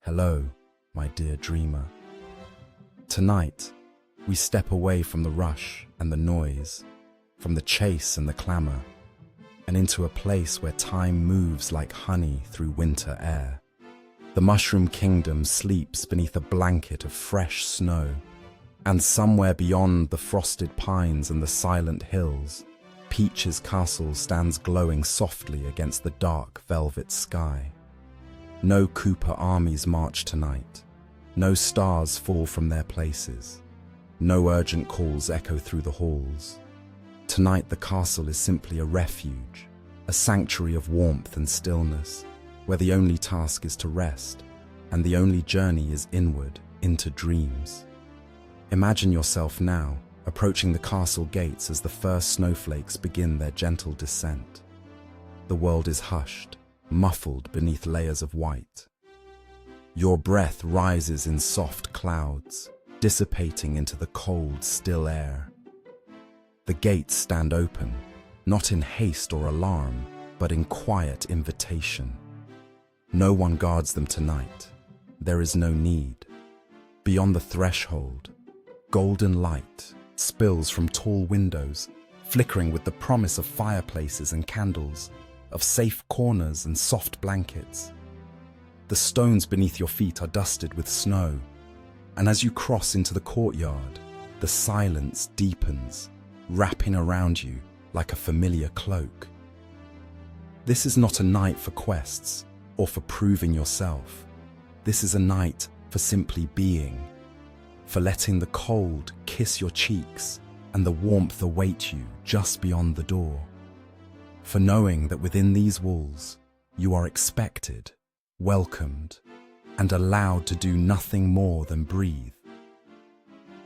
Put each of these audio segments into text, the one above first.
Hello, my dear dreamer. Tonight, we step away from the rush and the noise, from the chase and the clamor, and into a place where time moves like honey through winter air. The mushroom kingdom sleeps beneath a blanket of fresh snow, and somewhere beyond the frosted pines and the silent hills, Peach's castle stands glowing softly against the dark velvet sky. No Cooper armies march tonight. No stars fall from their places. No urgent calls echo through the halls. Tonight the castle is simply a refuge, a sanctuary of warmth and stillness, where the only task is to rest, and the only journey is inward, into dreams. Imagine yourself now, approaching the castle gates as the first snowflakes begin their gentle descent. The world is hushed, muffled beneath layers of white. Your breath rises in soft clouds, dissipating into the cold, still air. The gates stand open, not in haste or alarm, but in quiet invitation. No one guards them tonight. There is no need. Beyond the threshold, golden light spills from tall windows, flickering with the promise of fireplaces and candles, of safe corners and soft blankets. The stones beneath your feet are dusted with snow, and as you cross into the courtyard, the silence deepens, wrapping around you like a familiar cloak. This is not a night for quests or for proving yourself. This is a night for simply being, for letting the cold kiss your cheeks and the warmth await you just beyond the door, for knowing that within these walls you are expected, welcomed, and allowed to do nothing more than breathe.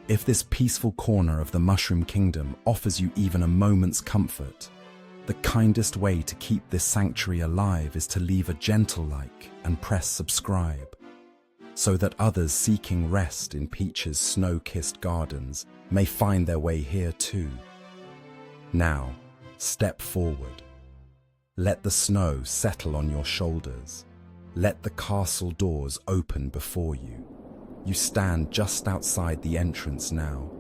If this peaceful corner of the Mushroom Kingdom offers you even a moment's comfort, the kindest way to keep this sanctuary alive is to leave a gentle like and press subscribe, so that others seeking rest in Peach's snow-kissed gardens may find their way here too. Now, step forward. Let the snow settle on your shoulders. Let the castle doors open before you. You stand just outside the entrance now,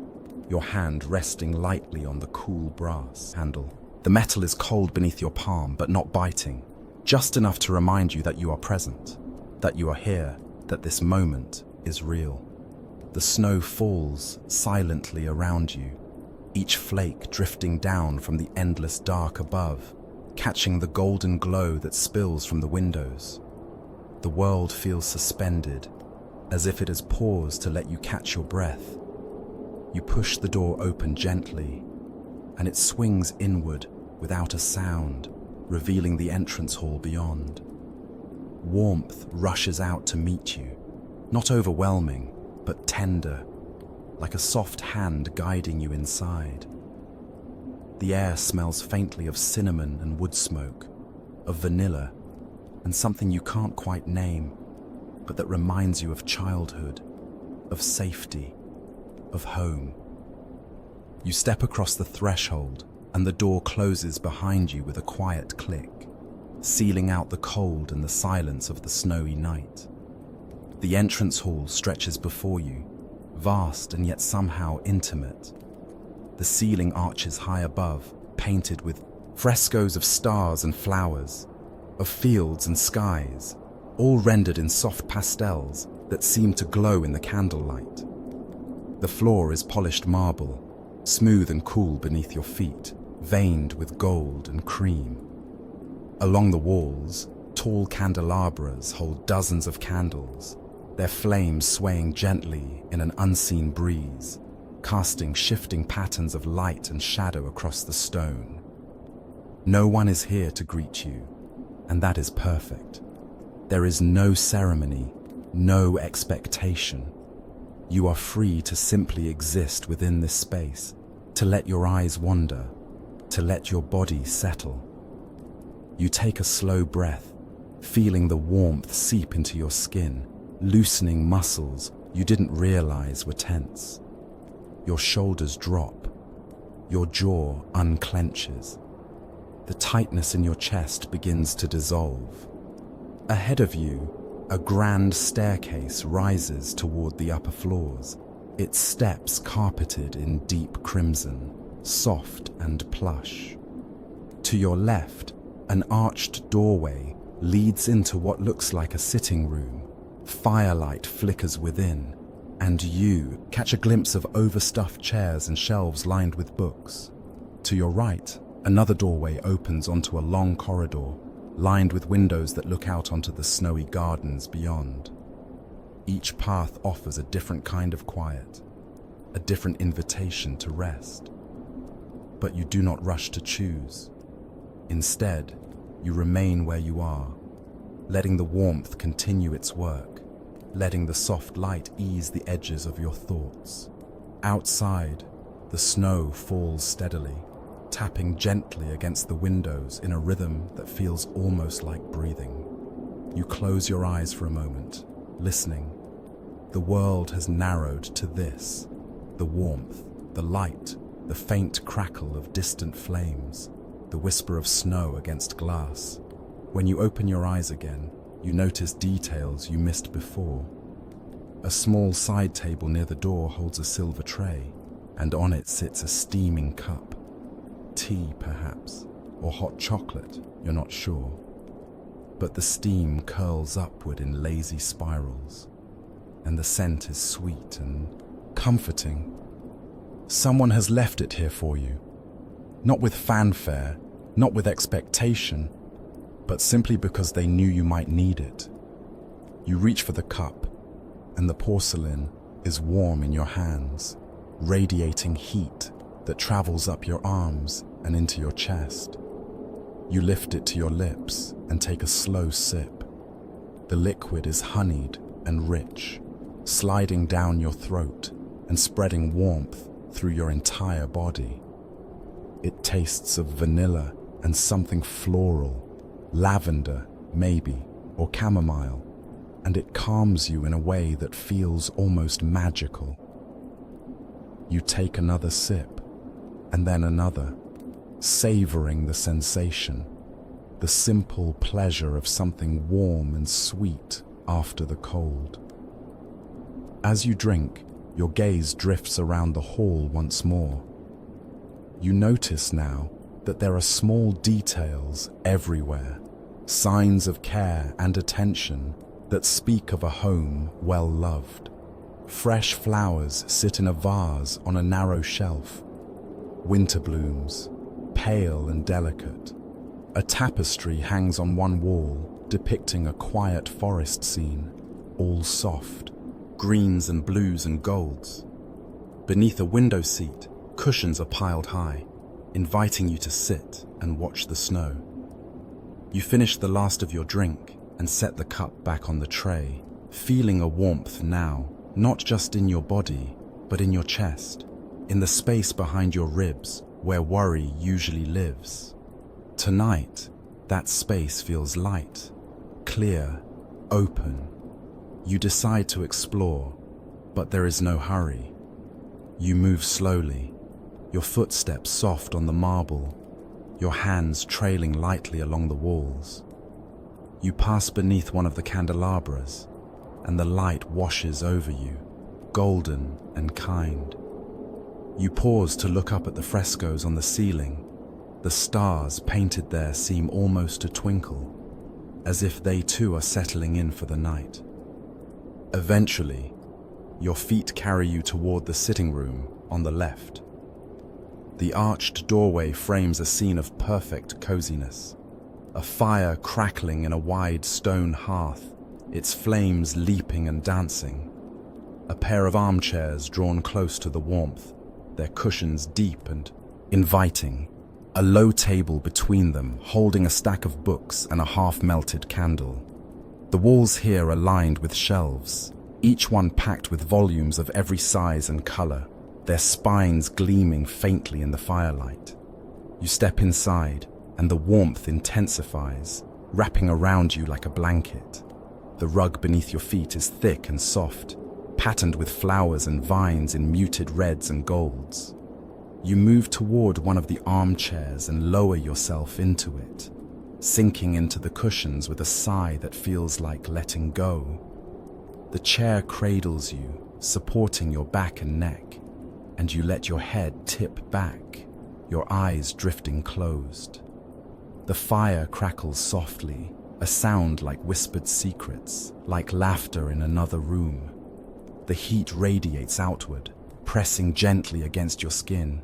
your hand resting lightly on the cool brass handle. The metal is cold beneath your palm, but not biting, just enough to remind you that you are present, that you are here, that this moment is real. The snow falls silently around you, each flake drifting down from the endless dark above, catching the golden glow that spills from the windows. The world feels suspended, as if it has paused to let you catch your breath. You push the door open gently, and it swings inward without a sound, revealing the entrance hall beyond. Warmth rushes out to meet you, not overwhelming, but tender, like a soft hand guiding you inside. The air smells faintly of cinnamon and wood smoke, of vanilla, and something you can't quite name, but that reminds you of childhood, of safety, of home. You step across the threshold, and the door closes behind you with a quiet click, sealing out the cold and the silence of the snowy night. The entrance hall stretches before you, vast and yet somehow intimate. The ceiling arches high above, painted with frescoes of stars and flowers, of fields and skies, all rendered in soft pastels that seem to glow in the candlelight. The floor is polished marble, smooth and cool beneath your feet, veined with gold and cream. Along the walls, tall candelabras hold dozens of candles, their flames swaying gently in an unseen breeze, casting shifting patterns of light and shadow across the stone. No one is here to greet you, and that is perfect. There is no ceremony, no expectation. You are free to simply exist within this space, to let your eyes wander, to let your body settle. You take a slow breath, feeling the warmth seep into your skin, loosening muscles you didn't realize were tense. Your shoulders drop, your jaw unclenches. The tightness in your chest begins to dissolve. Ahead of you, A grand staircase rises toward the upper floors, its steps carpeted in deep crimson, soft and plush. To your left, an arched doorway leads into what looks like a sitting room. Firelight flickers within, and you catch a glimpse of overstuffed chairs and shelves lined with books. To your right, another doorway opens onto a long corridor, lined with windows that look out onto the snowy gardens beyond. Each path offers a different kind of quiet, a different invitation to rest. But you do not rush to choose. Instead, you remain where you are, letting the warmth continue its work, letting the soft light ease the edges of your thoughts. Outside, the snow falls steadily, tapping gently against the windows in a rhythm that feels almost like breathing. You close your eyes for a moment, listening. The world has narrowed to this: the warmth, the light, the faint crackle of distant flames, the whisper of snow against glass. When you open your eyes again, you notice details you missed before. A small side table near the door holds a silver tray, and on it sits a steaming cup. Tea, perhaps, or hot chocolate, you're not sure. But the steam curls upward in lazy spirals, and the scent is sweet and comforting. Someone has left it here for you, not with fanfare, not with expectation, but simply because they knew you might need it. You reach for the cup, and the porcelain is warm in your hands, radiating heat that travels up your arms and into your chest. You lift it to your lips and take a slow sip. The liquid is honeyed and rich, sliding down your throat and spreading warmth through your entire body. It tastes of vanilla and something floral, lavender, maybe, or chamomile, and it calms you in a way that feels almost magical. You take another sip, and then another, savoring the sensation, the simple pleasure of something warm and sweet after the cold. As you drink, your gaze drifts around the hall once more. You notice now that there are small details everywhere, signs of care and attention that speak of a home well loved. Fresh flowers sit in a vase on a narrow shelf. Winter blooms, pale and delicate. A tapestry hangs on one wall, depicting a quiet forest scene, all soft, greens and blues and golds. Beneath a window seat, cushions are piled high, inviting you to sit and watch the snow. You finish the last of your drink and set the cup back on the tray, feeling a warmth now, not just in your body, but in your chest, in the space behind your ribs where worry usually lives. Tonight, that space feels light, clear, open. You decide to explore, but there is no hurry. You move slowly, your footsteps soft on the marble, your hands trailing lightly along the walls. You pass beneath one of the candelabras, and the light washes over you, golden and kind. You pause to look up at the frescoes on the ceiling. The stars painted there seem almost to twinkle, as if they too are settling in for the night. Eventually, your feet carry you toward the sitting room on the left. The arched doorway frames a scene of perfect coziness. A fire crackling in a wide stone hearth, its flames leaping and dancing. A pair of armchairs drawn close to the warmth, their cushions deep and inviting. A low table between them, holding a stack of books and a half-melted candle. The walls here are lined with shelves, each one packed with volumes of every size and color, their spines gleaming faintly in the firelight. You step inside, and the warmth intensifies, wrapping around you like a blanket. The rug beneath your feet is thick and soft, patterned with flowers and vines in muted reds and golds. You move toward one of the armchairs and lower yourself into it. sinking into the cushions with a sigh that feels like letting go. The chair cradles you, supporting your back and neck, and you let your head tip back, your eyes drifting closed. The fire crackles softly, a sound like whispered secrets, like laughter in another room. The heat radiates outward, pressing gently against your skin,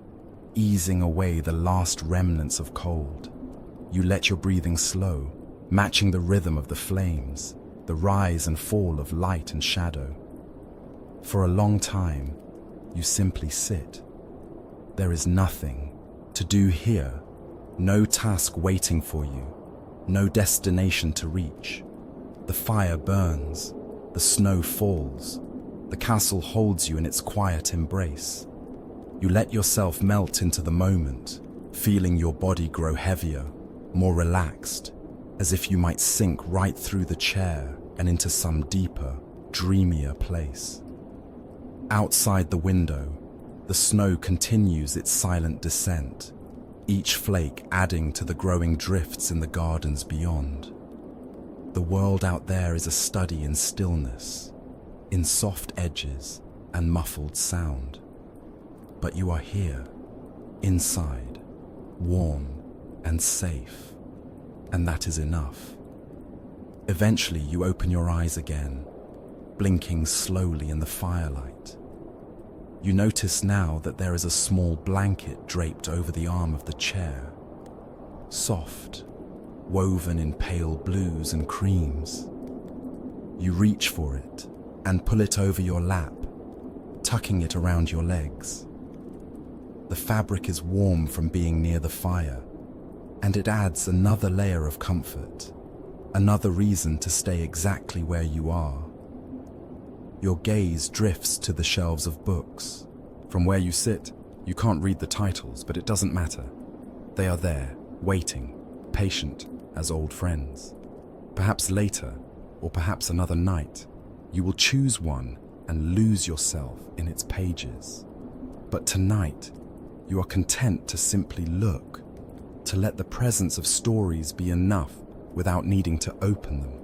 easing away the last remnants of cold. You let your breathing slow, matching the rhythm of the flames, the rise and fall of light and shadow. For a long time, you simply sit. There is nothing to do here, no task waiting for you, no destination to reach. The fire burns, the snow falls, the castle holds you in its quiet embrace. You let yourself melt into the moment, feeling your body grow heavier, more relaxed, as if you might sink right through the chair and into some deeper, dreamier place. Outside the window, the snow continues its silent descent, each flake adding to the growing drifts in the gardens beyond. The world out there is a study in stillness, in soft edges and muffled sound. But you are here, inside, warm and safe, and that is enough. Eventually you open your eyes again, blinking slowly in the firelight. You notice now that there is a small blanket draped over the arm of the chair, soft, woven in pale blues and creams. You reach for it and pull it over your lap, tucking it around your legs. The fabric is warm from being near the fire, and it adds another layer of comfort, another reason to stay exactly where you are. Your gaze drifts to the shelves of books. From where you sit, you can't read the titles, but it doesn't matter. They are there, waiting, patient as old friends. Perhaps later, or perhaps another night, you will choose one and lose yourself in its pages. But tonight, you are content to simply look, to let the presence of stories be enough without needing to open them.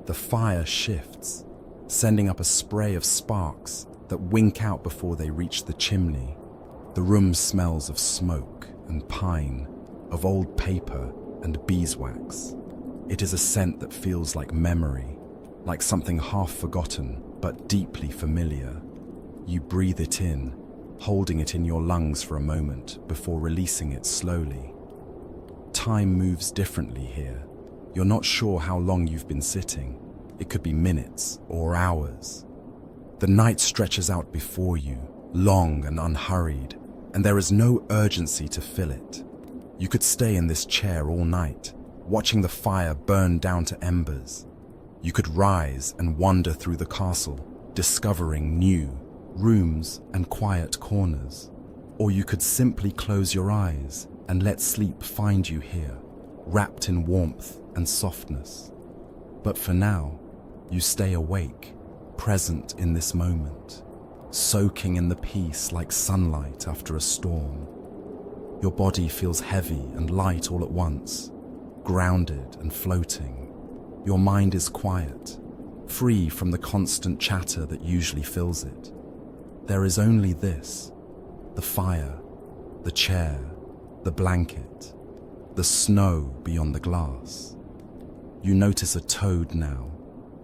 The fire shifts, sending up a spray of sparks that wink out before they reach the chimney. The room smells of smoke and pine, of old paper and beeswax. It is a scent that feels like memory, like something half forgotten but deeply familiar. You breathe it in, holding it in your lungs for a moment before releasing it slowly. Time moves differently here. You're not sure how long you've been sitting. It could be minutes or hours. The night stretches out before you, long and unhurried, and there is no urgency to fill it. You could stay in this chair all night, watching the fire burn down to embers. You could rise and wander through the castle, discovering new rooms and quiet corners. Or you could simply close your eyes and let sleep find you here, wrapped in warmth and softness. But for now, you stay awake, present in this moment, soaking in the peace like sunlight after a storm. Your body feels heavy and light all at once, grounded and floating. Your mind is quiet, free from the constant chatter that usually fills it. There is only this: the fire, the chair, the blanket, the snow beyond the glass. You notice a toad now,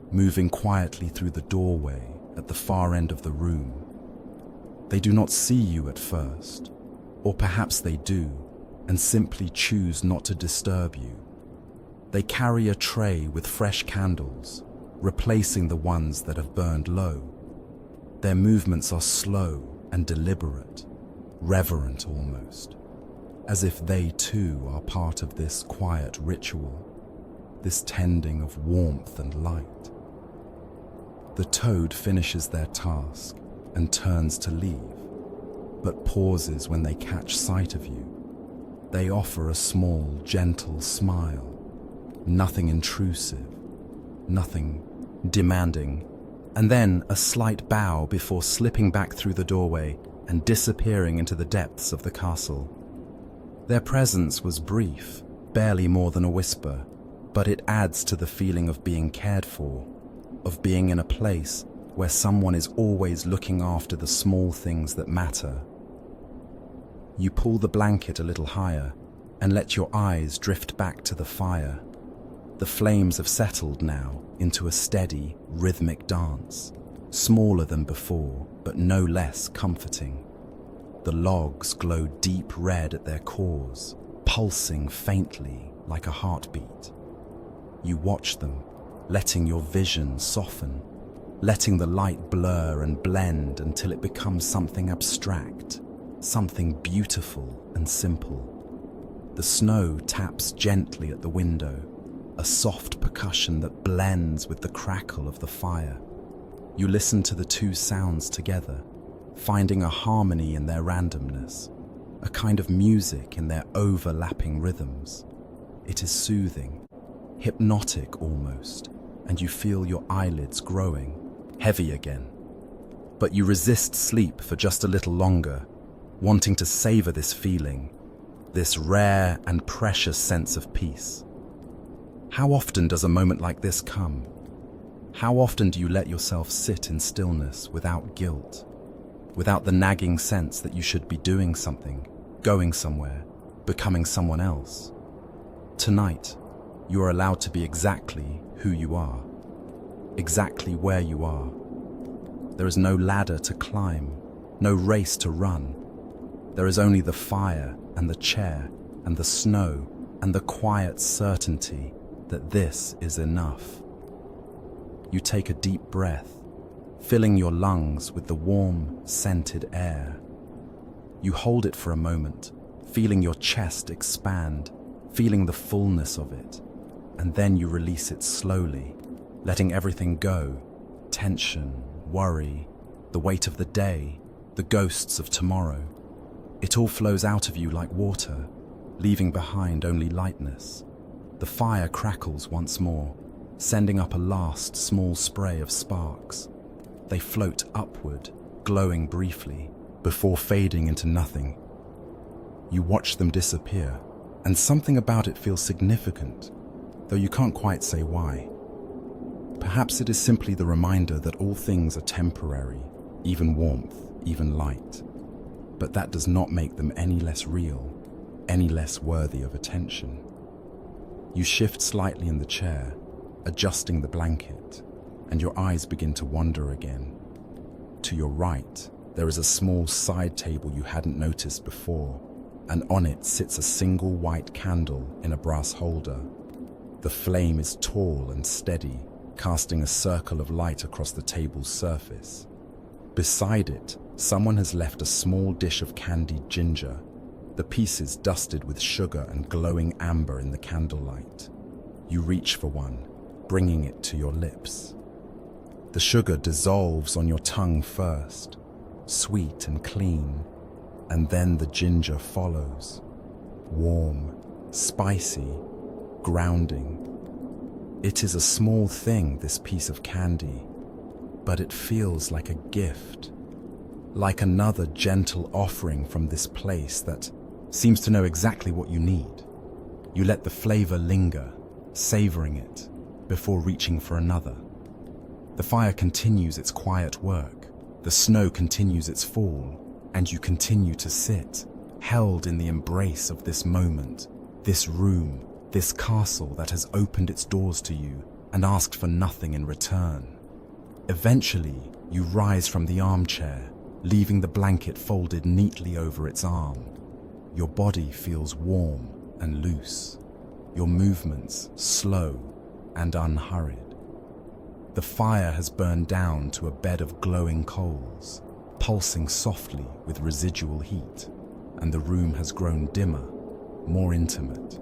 moving quietly through the doorway at the far end of the room. They do not see you at first, or perhaps they do, and simply choose not to disturb you. They carry a tray with fresh candles, replacing the ones that have burned low. Their movements are slow and deliberate, reverent almost, as if they too are part of this quiet ritual, this tending of warmth and light. The toad finishes their task and turns to leave, but pauses when they catch sight of you. They offer a small, gentle smile, nothing intrusive, nothing demanding, and then a slight bow before slipping back through the doorway and disappearing into the depths of the castle. Their presence was brief, barely more than a whisper, but it adds to the feeling of being cared for, of being in a place where someone is always looking after the small things that matter. You pull the blanket a little higher and let your eyes drift back to the fire. The flames have settled now into a steady, rhythmic dance, smaller than before, but no less comforting. The logs glow deep red at their cores, pulsing faintly like a heartbeat. You watch them, letting your vision soften, letting the light blur and blend until it becomes something abstract, something beautiful and simple. The snow taps gently at the window, a soft percussion that blends with the crackle of the fire. You listen to the two sounds together, finding a harmony in their randomness, a kind of music in their overlapping rhythms. It is soothing, hypnotic almost, and you feel your eyelids growing, heavy again. But you resist sleep for just a little longer, wanting to savor this feeling, this rare and precious sense of peace. How often does a moment like this come? How often do you let yourself sit in stillness without guilt, without the nagging sense that you should be doing something, going somewhere, becoming someone else? Tonight, you are allowed to be exactly who you are, exactly where you are. There is no ladder to climb, no race to run. There is only the fire and the chair and the snow and the quiet certainty that this is enough. You take a deep breath, filling your lungs with the warm, scented air. You hold it for a moment, feeling your chest expand, feeling the fullness of it, and then you release it slowly, letting everything go, tension, worry, the weight of the day, the ghosts of tomorrow. It all flows out of you like water, leaving behind only lightness. The fire crackles once more, sending up a last small spray of sparks. They float upward, glowing briefly, before fading into nothing. You watch them disappear, and something about it feels significant, though you can't quite say why. Perhaps it is simply the reminder that all things are temporary, even warmth, even light. But that does not make them any less real, any less worthy of attention. You shift slightly in the chair, adjusting the blanket, and your eyes begin to wander again. To your right, there is a small side table you hadn't noticed before, and on it sits a single white candle in a brass holder. The flame is tall and steady, casting a circle of light across the table's surface. Beside it, someone has left a small dish of candied ginger, the pieces dusted with sugar and glowing amber in the candlelight. You reach for one, bringing it to your lips. The sugar dissolves on your tongue first, sweet and clean, and then the ginger follows, warm, spicy, grounding. It is a small thing, this piece of candy, but it feels like a gift, like another gentle offering from this place that seems to know exactly what you need. You let the flavor linger, savoring it, before reaching for another. The fire continues its quiet work, the snow continues its fall, and you continue to sit, held in the embrace of this moment, this room, this castle that has opened its doors to you and asked for nothing in return. Eventually, you rise from the armchair, leaving the blanket folded neatly over its arm. Your body feels warm and loose, your movements slow and unhurried. The fire has burned down to a bed of glowing coals, pulsing softly with residual heat, and the room has grown dimmer, more intimate.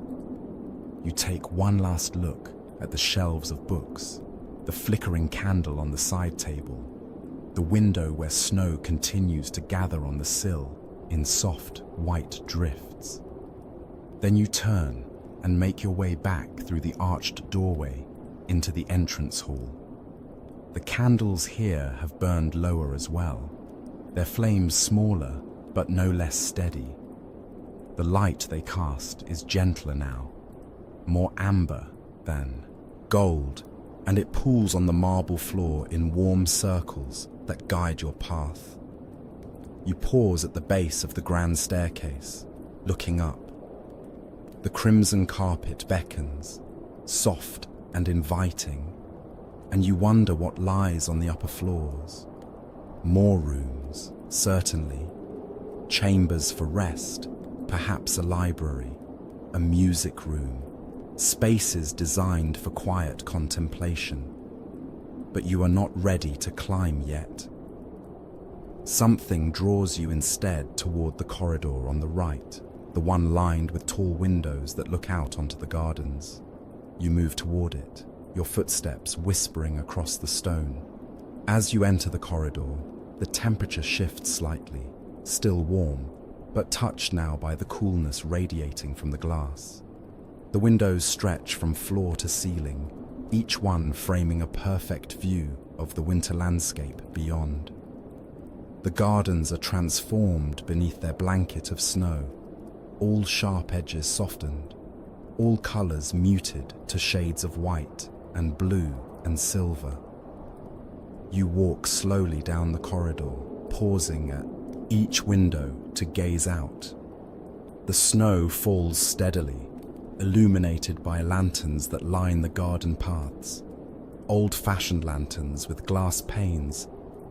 You take one last look at the shelves of books, the flickering candle on the side table, the window where snow continues to gather on the sill in soft, white drifts. Then you turn and make your way back through the arched doorway into the entrance hall. The candles here have burned lower as well, their flames smaller but no less steady. The light they cast is gentler now, more amber than gold, and it pools on the marble floor in warm circles that guide your path. You pause at the base of the grand staircase, looking up. The crimson carpet beckons, soft and inviting, and you wonder what lies on the upper floors. More rooms, certainly. Chambers for rest, perhaps a library, a music room, spaces designed for quiet contemplation. But you are not ready to climb yet. Something draws you instead toward the corridor on the right, the one lined with tall windows that look out onto the gardens. You move toward it, your footsteps whispering across the stone. As you enter the corridor, the temperature shifts slightly, still warm, but touched now by the coolness radiating from the glass. The windows stretch from floor to ceiling, each one framing a perfect view of the winter landscape beyond. The gardens are transformed beneath their blanket of snow, all sharp edges softened, all colors muted to shades of white and blue and silver. You walk slowly down the corridor, pausing at each window to gaze out. The snow falls steadily, illuminated by lanterns that line the garden paths, old-fashioned lanterns with glass panes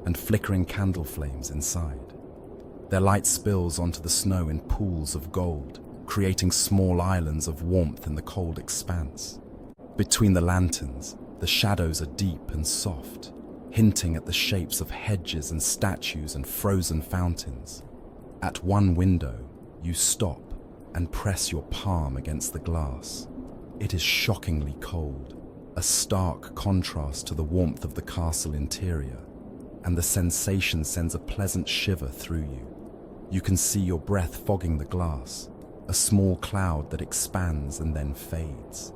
and flickering candle flames inside. Their light spills onto the snow in pools of gold, creating small islands of warmth in the cold expanse. Between the lanterns, the shadows are deep and soft, hinting at the shapes of hedges and statues and frozen fountains. At one window, you stop and press your palm against the glass. It is shockingly cold, a stark contrast to the warmth of the castle interior, and the sensation sends a pleasant shiver through you. You can see your breath fogging the glass, a small cloud that expands and then fades.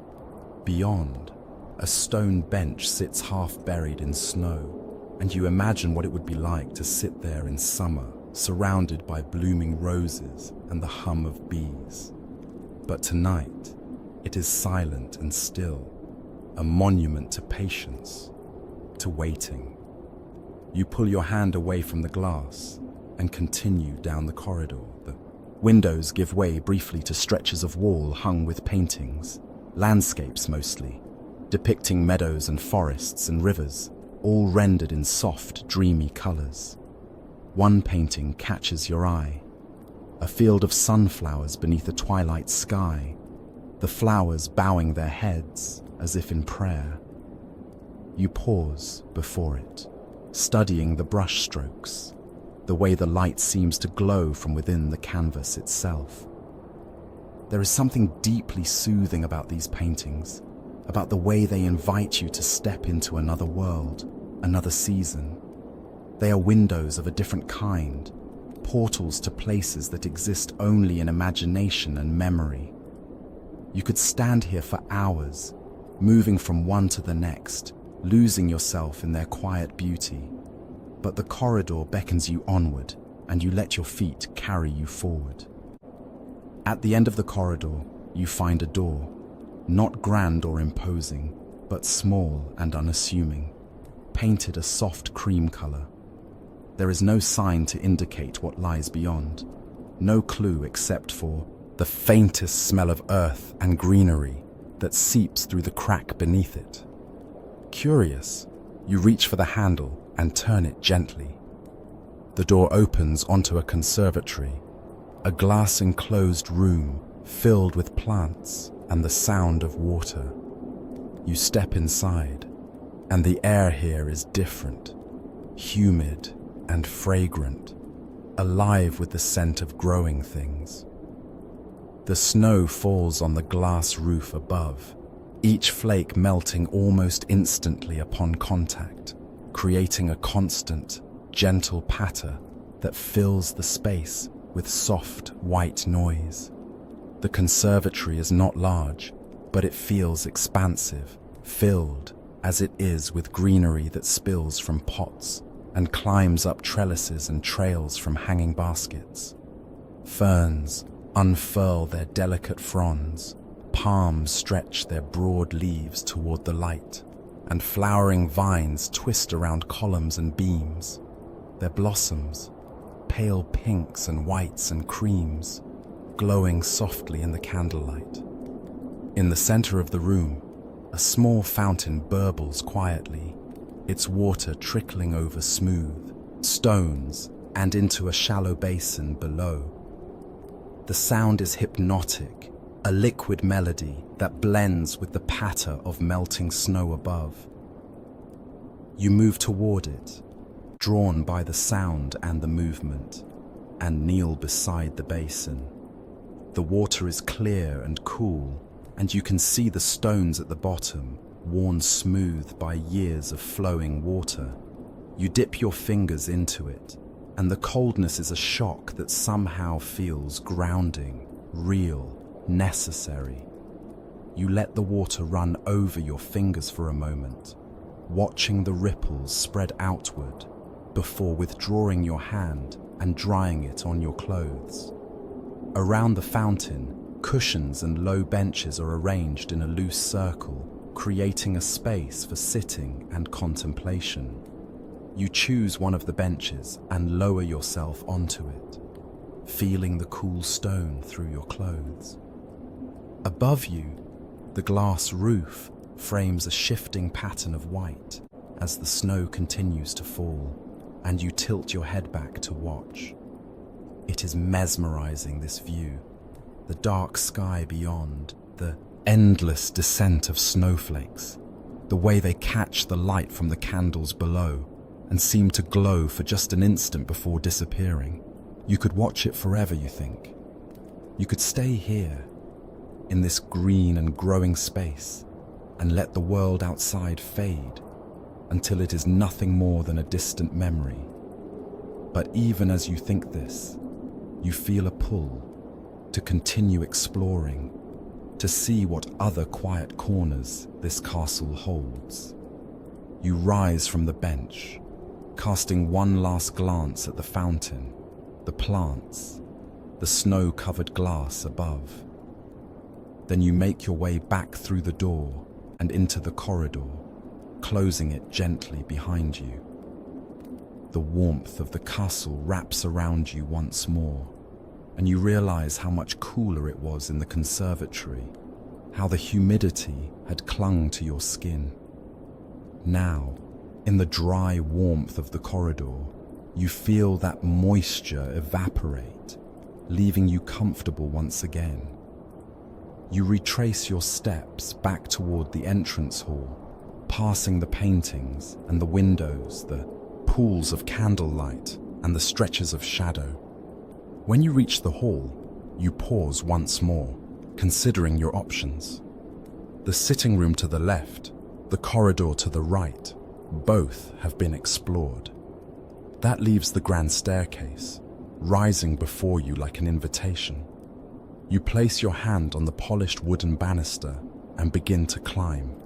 Beyond, a stone bench sits half buried in snow, and you imagine what it would be like to sit there in summer, surrounded by blooming roses and the hum of bees. But tonight, it is silent and still, a monument to patience, to waiting. You pull your hand away from the glass and continue down the corridor. The windows give way briefly to stretches of wall hung with paintings, landscapes mostly, depicting meadows and forests and rivers, all rendered in soft, dreamy colors. One painting catches your eye, a field of sunflowers beneath a twilight sky, the flowers bowing their heads as if in prayer. You pause before it, studying the brush strokes, the way the light seems to glow from within the canvas itself. There is something deeply soothing about these paintings, about the way they invite you to step into another world, another season. They are windows of a different kind, portals to places that exist only in imagination and memory. You could stand here for hours, moving from one to the next, losing yourself in their quiet beauty. But the corridor beckons you onward, and you let your feet carry you forward. At the end of the corridor, you find a door, not grand or imposing, but small and unassuming, painted a soft cream color. There is no sign to indicate what lies beyond, no clue except for the faintest smell of earth and greenery that seeps through the crack beneath it. Curious, you reach for the handle and turn it gently. The door opens onto a conservatory, a glass-enclosed room filled with plants and the sound of water. You step inside, and the air here is different, humid and fragrant, alive with the scent of growing things. The snow falls on the glass roof above, each flake melting almost instantly upon contact, creating a constant, gentle patter that fills the space with soft, white noise. The conservatory is not large, but it feels expansive, filled, as it is, with greenery that spills from pots and climbs up trellises and trails from hanging baskets. Ferns unfurl their delicate fronds, Palms stretch their broad leaves toward the light, and flowering vines twist around columns and beams. Their blossoms, pale pinks and whites and creams, glowing softly in the candlelight. In the center of the room, a small fountain burbles quietly, its water trickling over smooth stones and into a shallow basin below. The sound is hypnotic, a liquid melody that blends with the patter of melting snow above. You move toward it, drawn by the sound and the movement, and kneel beside the basin. The water is clear and cool, and you can see the stones at the bottom, worn smooth by years of flowing water. You dip your fingers into it, and the coldness is a shock that somehow feels grounding, real, necessary. You let the water run over your fingers for a moment, watching the ripples spread outward before withdrawing your hand and drying it on your clothes. Around the fountain, cushions and low benches are arranged in a loose circle, creating a space for sitting and contemplation. You choose one of the benches and lower yourself onto it, feeling the cool stone through your clothes. Above you, the glass roof frames a shifting pattern of white as the snow continues to fall, and you tilt your head back to watch. It is mesmerizing, this view. The dark sky beyond, the endless descent of snowflakes, the way they catch the light from the candles below and seem to glow for just an instant before disappearing. You could watch it forever, you think. You could stay here, in this green and growing space, and let the world outside fade until it is nothing more than a distant memory. But even as you think this, you feel a pull to continue exploring, to see what other quiet corners this castle holds. You rise from the bench, casting one last glance at the fountain, the plants, the snow-covered glass above. Then you make your way back through the door and into the corridor, closing it gently behind you. The warmth of the castle wraps around you once more, and you realize how much cooler it was in the conservatory, how the humidity had clung to your skin. Now, in the dry warmth of the corridor, you feel that moisture evaporate, leaving you comfortable once again. You retrace your steps back toward the entrance hall, passing the paintings and the windows, the pools of candlelight and the stretches of shadow. When you reach the hall, you pause once more, considering your options. The sitting room to the left, the corridor to the right, both have been explored. That leaves the grand staircase, rising before you like an invitation. You place your hand on the polished wooden banister and begin to climb.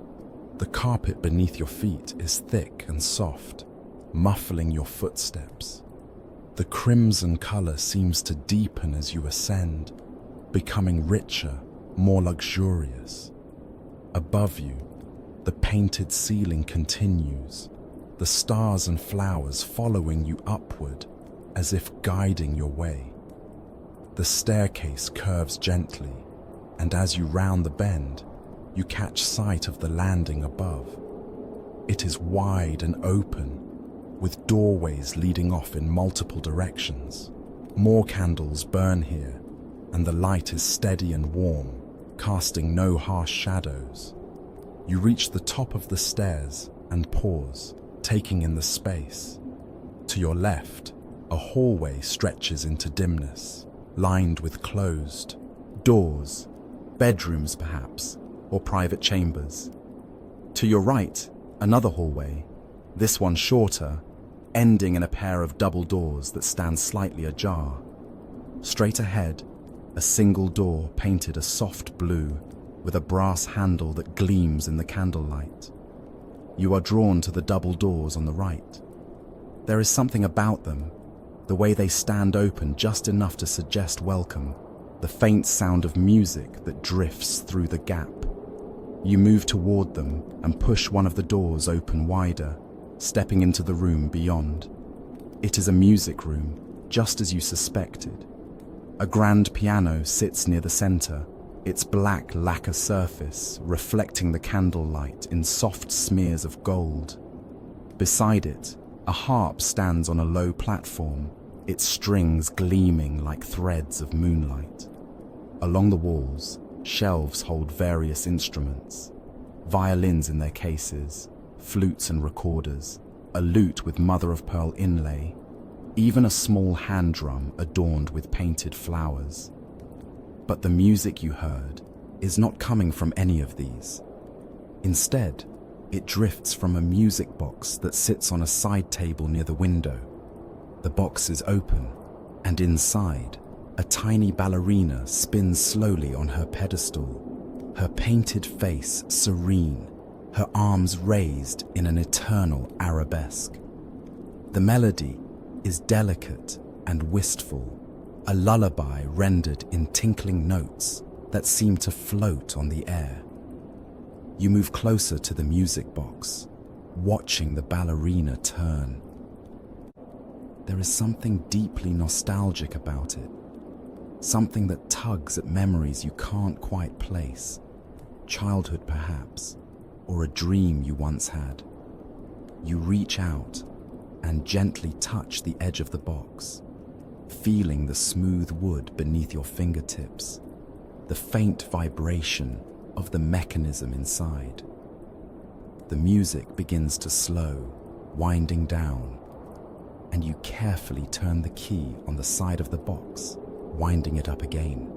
The carpet beneath your feet is thick and soft, muffling your footsteps. The crimson color seems to deepen as you ascend, becoming richer, more luxurious. Above you, the painted ceiling continues, the stars and flowers following you upward as if guiding your way. The staircase curves gently, and as you round the bend, you catch sight of the landing above. It is wide and open, with doorways leading off in multiple directions. More candles burn here, and the light is steady and warm, casting no harsh shadows. You reach the top of the stairs and pause, taking in the space. To your left, a hallway stretches into dimness, lined with closed doors, bedrooms perhaps, or private chambers. To your right, another hallway, this one shorter, ending in a pair of double doors that stand slightly ajar. Straight ahead, a single door painted a soft blue with a brass handle that gleams in the candlelight. You are drawn to the double doors on the right. There is something about them, the way they stand open just enough to suggest welcome, the faint sound of music that drifts through the gap. You move toward them and push one of the doors open wider, stepping into the room beyond. It is a music room, just as you suspected. A grand piano sits near the center, its black lacquer surface reflecting the candlelight in soft smears of gold. Beside it, a harp stands on a low platform, its strings gleaming like threads of moonlight. Along the walls, shelves hold various instruments, violins in their cases, flutes and recorders, a lute with mother-of-pearl inlay, even a small hand drum adorned with painted flowers. But the music you heard is not coming from any of these. Instead, it drifts from a music box that sits on a side table near the window. The box is open, and inside, a tiny ballerina spins slowly on her pedestal, her painted face serene, her arms raised in an eternal arabesque. The melody is delicate and wistful, a lullaby rendered in tinkling notes that seem to float on the air. You move closer to the music box, watching the ballerina turn. There is something deeply nostalgic about it, something that tugs at memories you can't quite place, childhood perhaps, or a dream you once had. You reach out and gently touch the edge of the box, feeling the smooth wood beneath your fingertips, the faint vibration of the mechanism inside. The music begins to slow, winding down, and you carefully turn the key on the side of the box, winding it up again.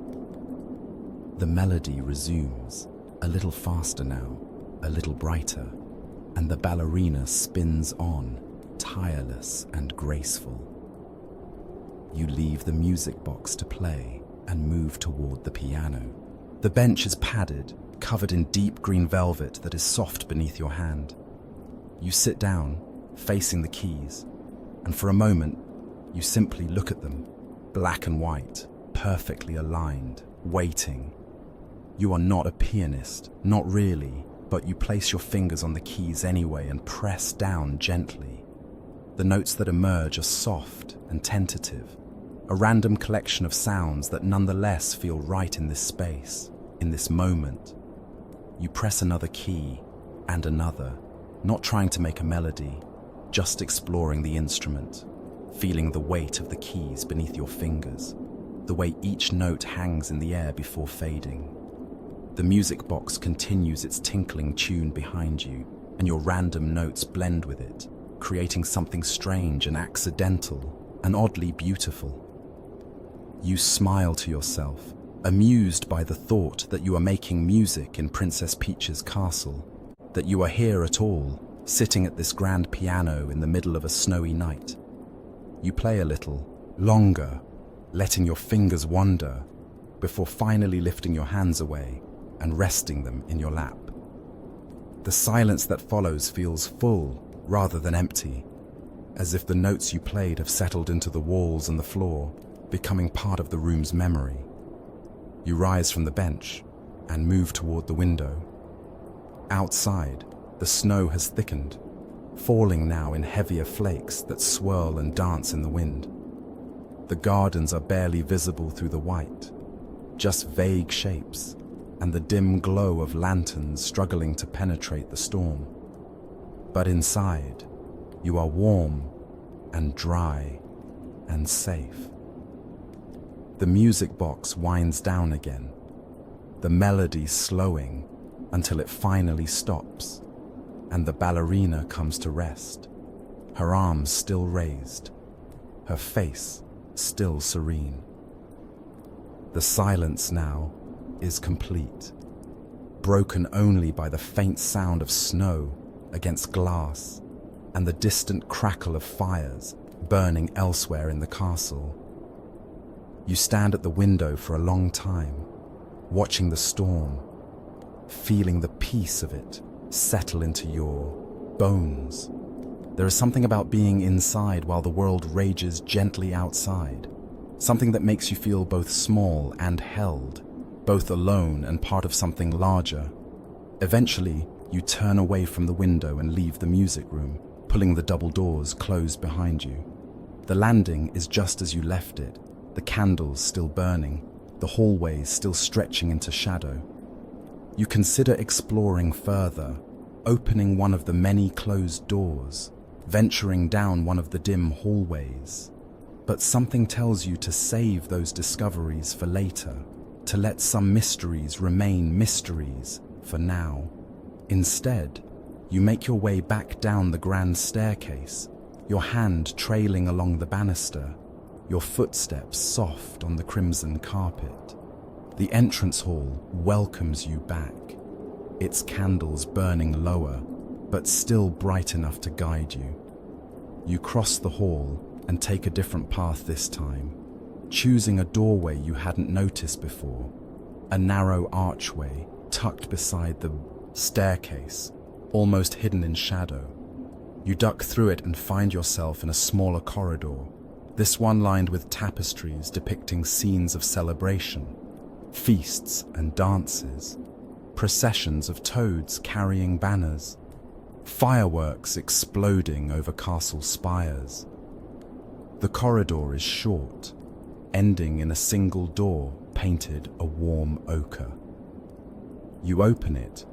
The melody resumes, a little faster now, a little brighter, and the ballerina spins on, tireless and graceful. You leave the music box to play and move toward the piano. The bench is padded, covered in deep green velvet that is soft beneath your hand. You sit down, facing the keys, and for a moment, you simply look at them, black and white, perfectly aligned, waiting. You are not a pianist, not really, but you place your fingers on the keys anyway and press down gently. The notes that emerge are soft and tentative, a random collection of sounds that nonetheless feel right in this space, in this moment. You press another key and another, not trying to make a melody, just exploring the instrument, feeling the weight of the keys beneath your fingers, the way each note hangs in the air before fading. The music box continues its tinkling tune behind you, and your random notes blend with it, creating something strange and accidental and oddly beautiful. You smile to yourself, amused by the thought that you are making music in Princess Peach's castle, that you are here at all, sitting at this grand piano in the middle of a snowy night. You play a little, longer, letting your fingers wander, before finally lifting your hands away and resting them in your lap. The silence that follows feels full rather than empty, as if the notes you played have settled into the walls and the floor, becoming part of the room's memory. You rise from the bench and move toward the window. Outside, the snow has thickened, falling now in heavier flakes that swirl and dance in the wind. The gardens are barely visible through the white, just vague shapes and the dim glow of lanterns struggling to penetrate the storm. But inside, you are warm and dry and safe. The music box winds down again, the melody slowing until it finally stops, and the ballerina comes to rest, her arms still raised, her face still serene. The silence now is complete, broken only by the faint sound of snow against glass and the distant crackle of fires burning elsewhere in the castle. You stand at the window for a long time, watching the storm, feeling the peace of it settle into your bones. There is something about being inside while the world rages gently outside, something that makes you feel both small and held, both alone and part of something larger. Eventually, you turn away from the window and leave the music room, pulling the double doors closed behind you. The landing is just as you left it, the candles still burning, the hallways still stretching into shadow. You consider exploring further, opening one of the many closed doors, venturing down one of the dim hallways. But something tells you to save those discoveries for later, to let some mysteries remain mysteries for now. Instead, you make your way back down the grand staircase, your hand trailing along the banister, your footsteps soft on the crimson carpet. The entrance hall welcomes you back, its candles burning lower, but still bright enough to guide you. You cross the hall and take a different path this time, choosing a doorway you hadn't noticed before, a narrow archway tucked beside the staircase, almost hidden in shadow. You duck through it and find yourself in a smaller corridor, this one lined with tapestries depicting scenes of celebration, feasts and dances, processions of toads carrying banners, fireworks exploding over castle spires. The corridor is short, ending in a single door painted a warm ochre. You open it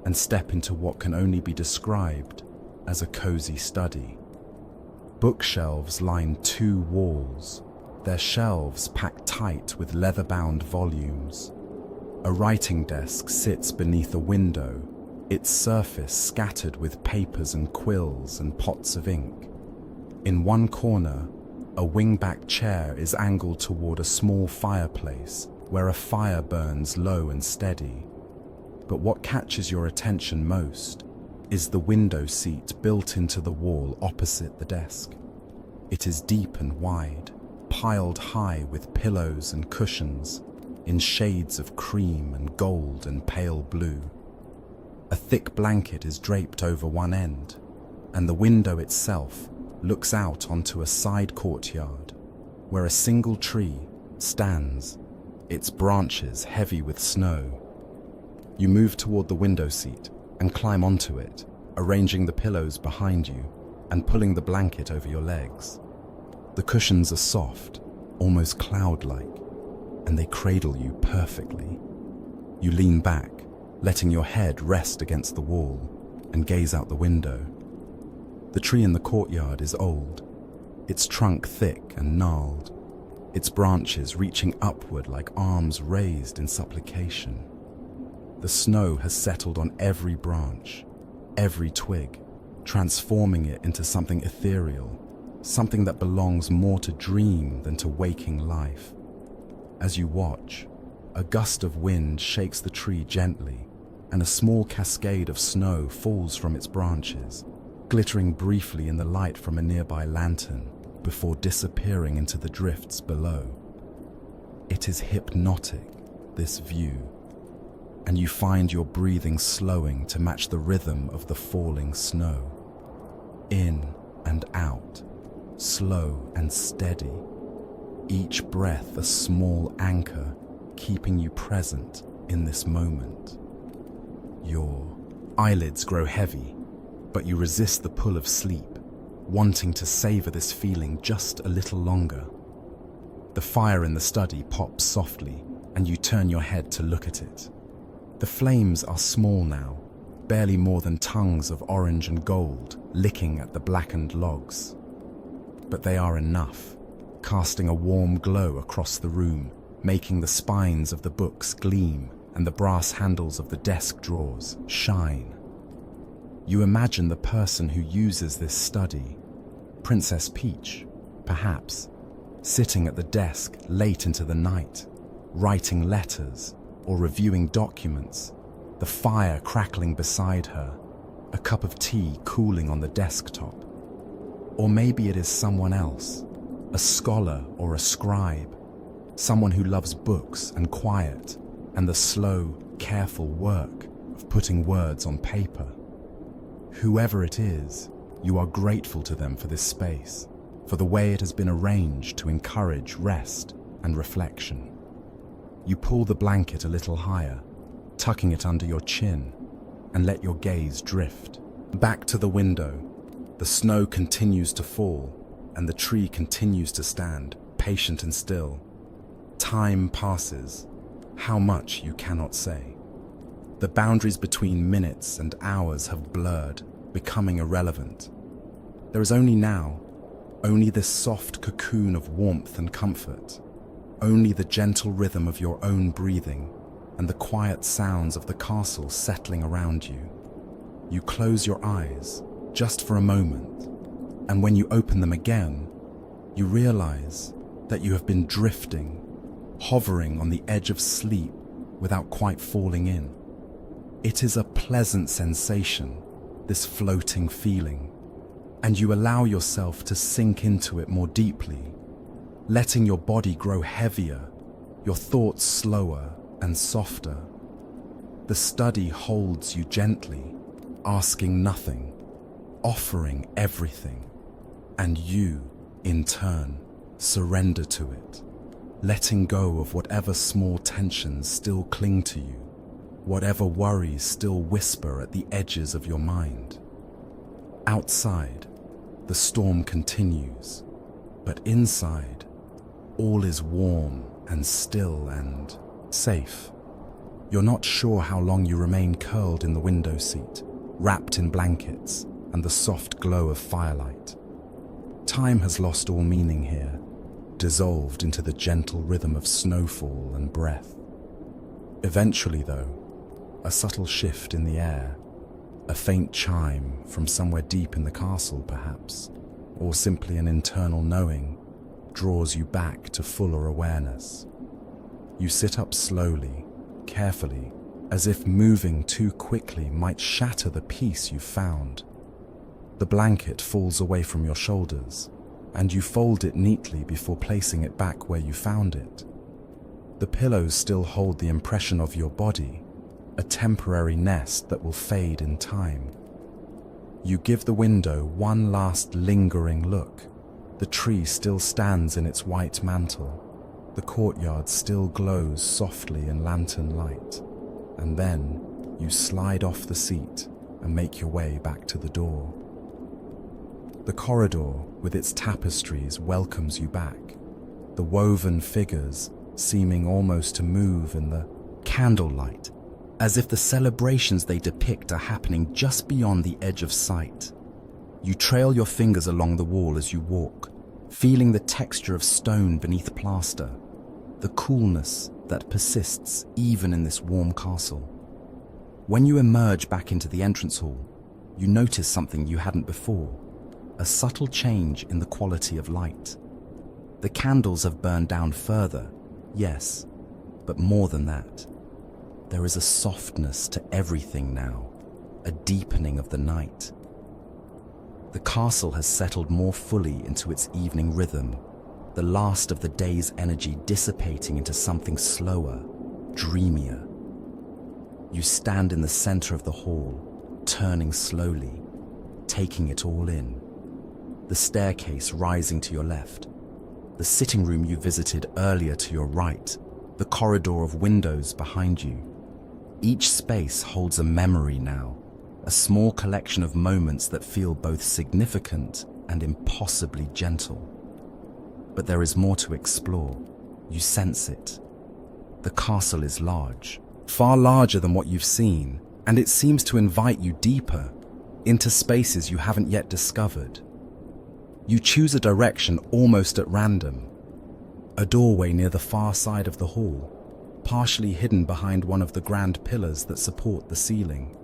and step into what can only be described as a cozy study. Bookshelves line 2 walls, their shelves packed tight with leather-bound volumes. A writing desk sits beneath a window, its surface scattered with papers and quills and pots of ink. In one corner, a wing-back chair is angled toward a small fireplace where a fire burns low and steady. But what catches your attention most is the window seat built into the wall opposite the desk. It is deep and wide, piled high with pillows and cushions in shades of cream and gold and pale blue. A thick blanket is draped over one end, and the window itself looks out onto a side courtyard where a single tree stands, its branches heavy with snow. You move toward the window seat and climb onto it, arranging the pillows behind you and pulling the blanket over your legs. The cushions are soft, almost cloud-like, and they cradle you perfectly. You lean back, letting your head rest against the wall, and gaze out the window. The tree in the courtyard is old, its trunk thick and gnarled, its branches reaching upward like arms raised in supplication. The snow has settled on every branch, every twig, transforming it into something ethereal, something that belongs more to dream than to waking life. As you watch, a gust of wind shakes the tree gently, and a small cascade of snow falls from its branches, glittering briefly in the light from a nearby lantern before disappearing into the drifts below. It is hypnotic, this view, and you find your breathing slowing to match the rhythm of the falling snow. In and out, slow and steady, each breath a small anchor keeping you present in this moment. Your eyelids grow heavy, but you resist the pull of sleep, wanting to savor this feeling just a little longer. The fire in the study pops softly, and you turn your head to look at it. The flames are small now, barely more than tongues of orange and gold licking at the blackened logs. But they are enough, casting a warm glow across the room, making the spines of the books gleam and the brass handles of the desk drawers shine. You imagine the person who uses this study, Princess Peach, perhaps, sitting at the desk late into the night, writing letters or reviewing documents, the fire crackling beside her, a cup of tea cooling on the desktop. Or maybe it is someone else, a scholar or a scribe, someone who loves books and quiet and the slow, careful work of putting words on paper. Whoever it is, you are grateful to them for this space, for the way it has been arranged to encourage rest and reflection. You pull the blanket a little higher, tucking it under your chin, and let your gaze drift. Back to the window, the snow continues to fall, and the tree continues to stand, patient and still. Time passes, how much you cannot say. The boundaries between minutes and hours have blurred, becoming irrelevant. There is only now, only this soft cocoon of warmth and comfort, only the gentle rhythm of your own breathing and the quiet sounds of the castle settling around you. You close your eyes, just for a moment, and when you open them again, you realize that you have been drifting, hovering on the edge of sleep without quite falling in. It is a pleasant sensation, this floating feeling, and you allow yourself to sink into it more deeply, letting your body grow heavier, your thoughts slower and softer. The study holds you gently, asking nothing, offering everything, and you, in turn, surrender to it, letting go of whatever small tensions still cling to you, whatever worries still whisper at the edges of your mind. Outside, the storm continues, but inside, all is warm and still and safe. You're not sure how long you remain curled in the window seat, wrapped in blankets and the soft glow of firelight. Time has lost all meaning here, dissolved into the gentle rhythm of snowfall and breath. Eventually, though, a subtle shift in the air, a faint chime from somewhere deep in the castle perhaps, or simply an internal knowing, draws you back to fuller awareness. You sit up slowly, carefully, as if moving too quickly might shatter the peace you've found. The blanket falls away from your shoulders, and you fold it neatly before placing it back where you found it. The pillows still hold the impression of your body, a temporary nest that will fade in time. You give the window one last lingering look. The tree still stands in its white mantle. The courtyard still glows softly in lantern light. And then you slide off the seat and make your way back to the door. The corridor with its tapestries welcomes you back, the woven figures seeming almost to move in the candlelight, as if the celebrations they depict are happening just beyond the edge of sight. You trail your fingers along the wall as you walk, feeling the texture of stone beneath plaster, the coolness that persists even in this warm castle. When you emerge back into the entrance hall, you notice something you hadn't before, a subtle change in the quality of light. The candles have burned down further, yes, but more than that. There is a softness to everything now, a deepening of the night. The castle has settled more fully into its evening rhythm, the last of the day's energy dissipating into something slower, dreamier. You stand in the center of the hall, turning slowly, taking it all in. The staircase rising to your left, the sitting room you visited earlier to your right, the corridor of windows behind you. Each space holds a memory now, a small collection of moments that feel both significant and impossibly gentle. But there is more to explore. You sense it. The castle is large, far larger than what you've seen, and it seems to invite you deeper, into spaces you haven't yet discovered. You choose a direction almost at random, a doorway near the far side of the hall, partially hidden behind one of the grand pillars that support the ceiling.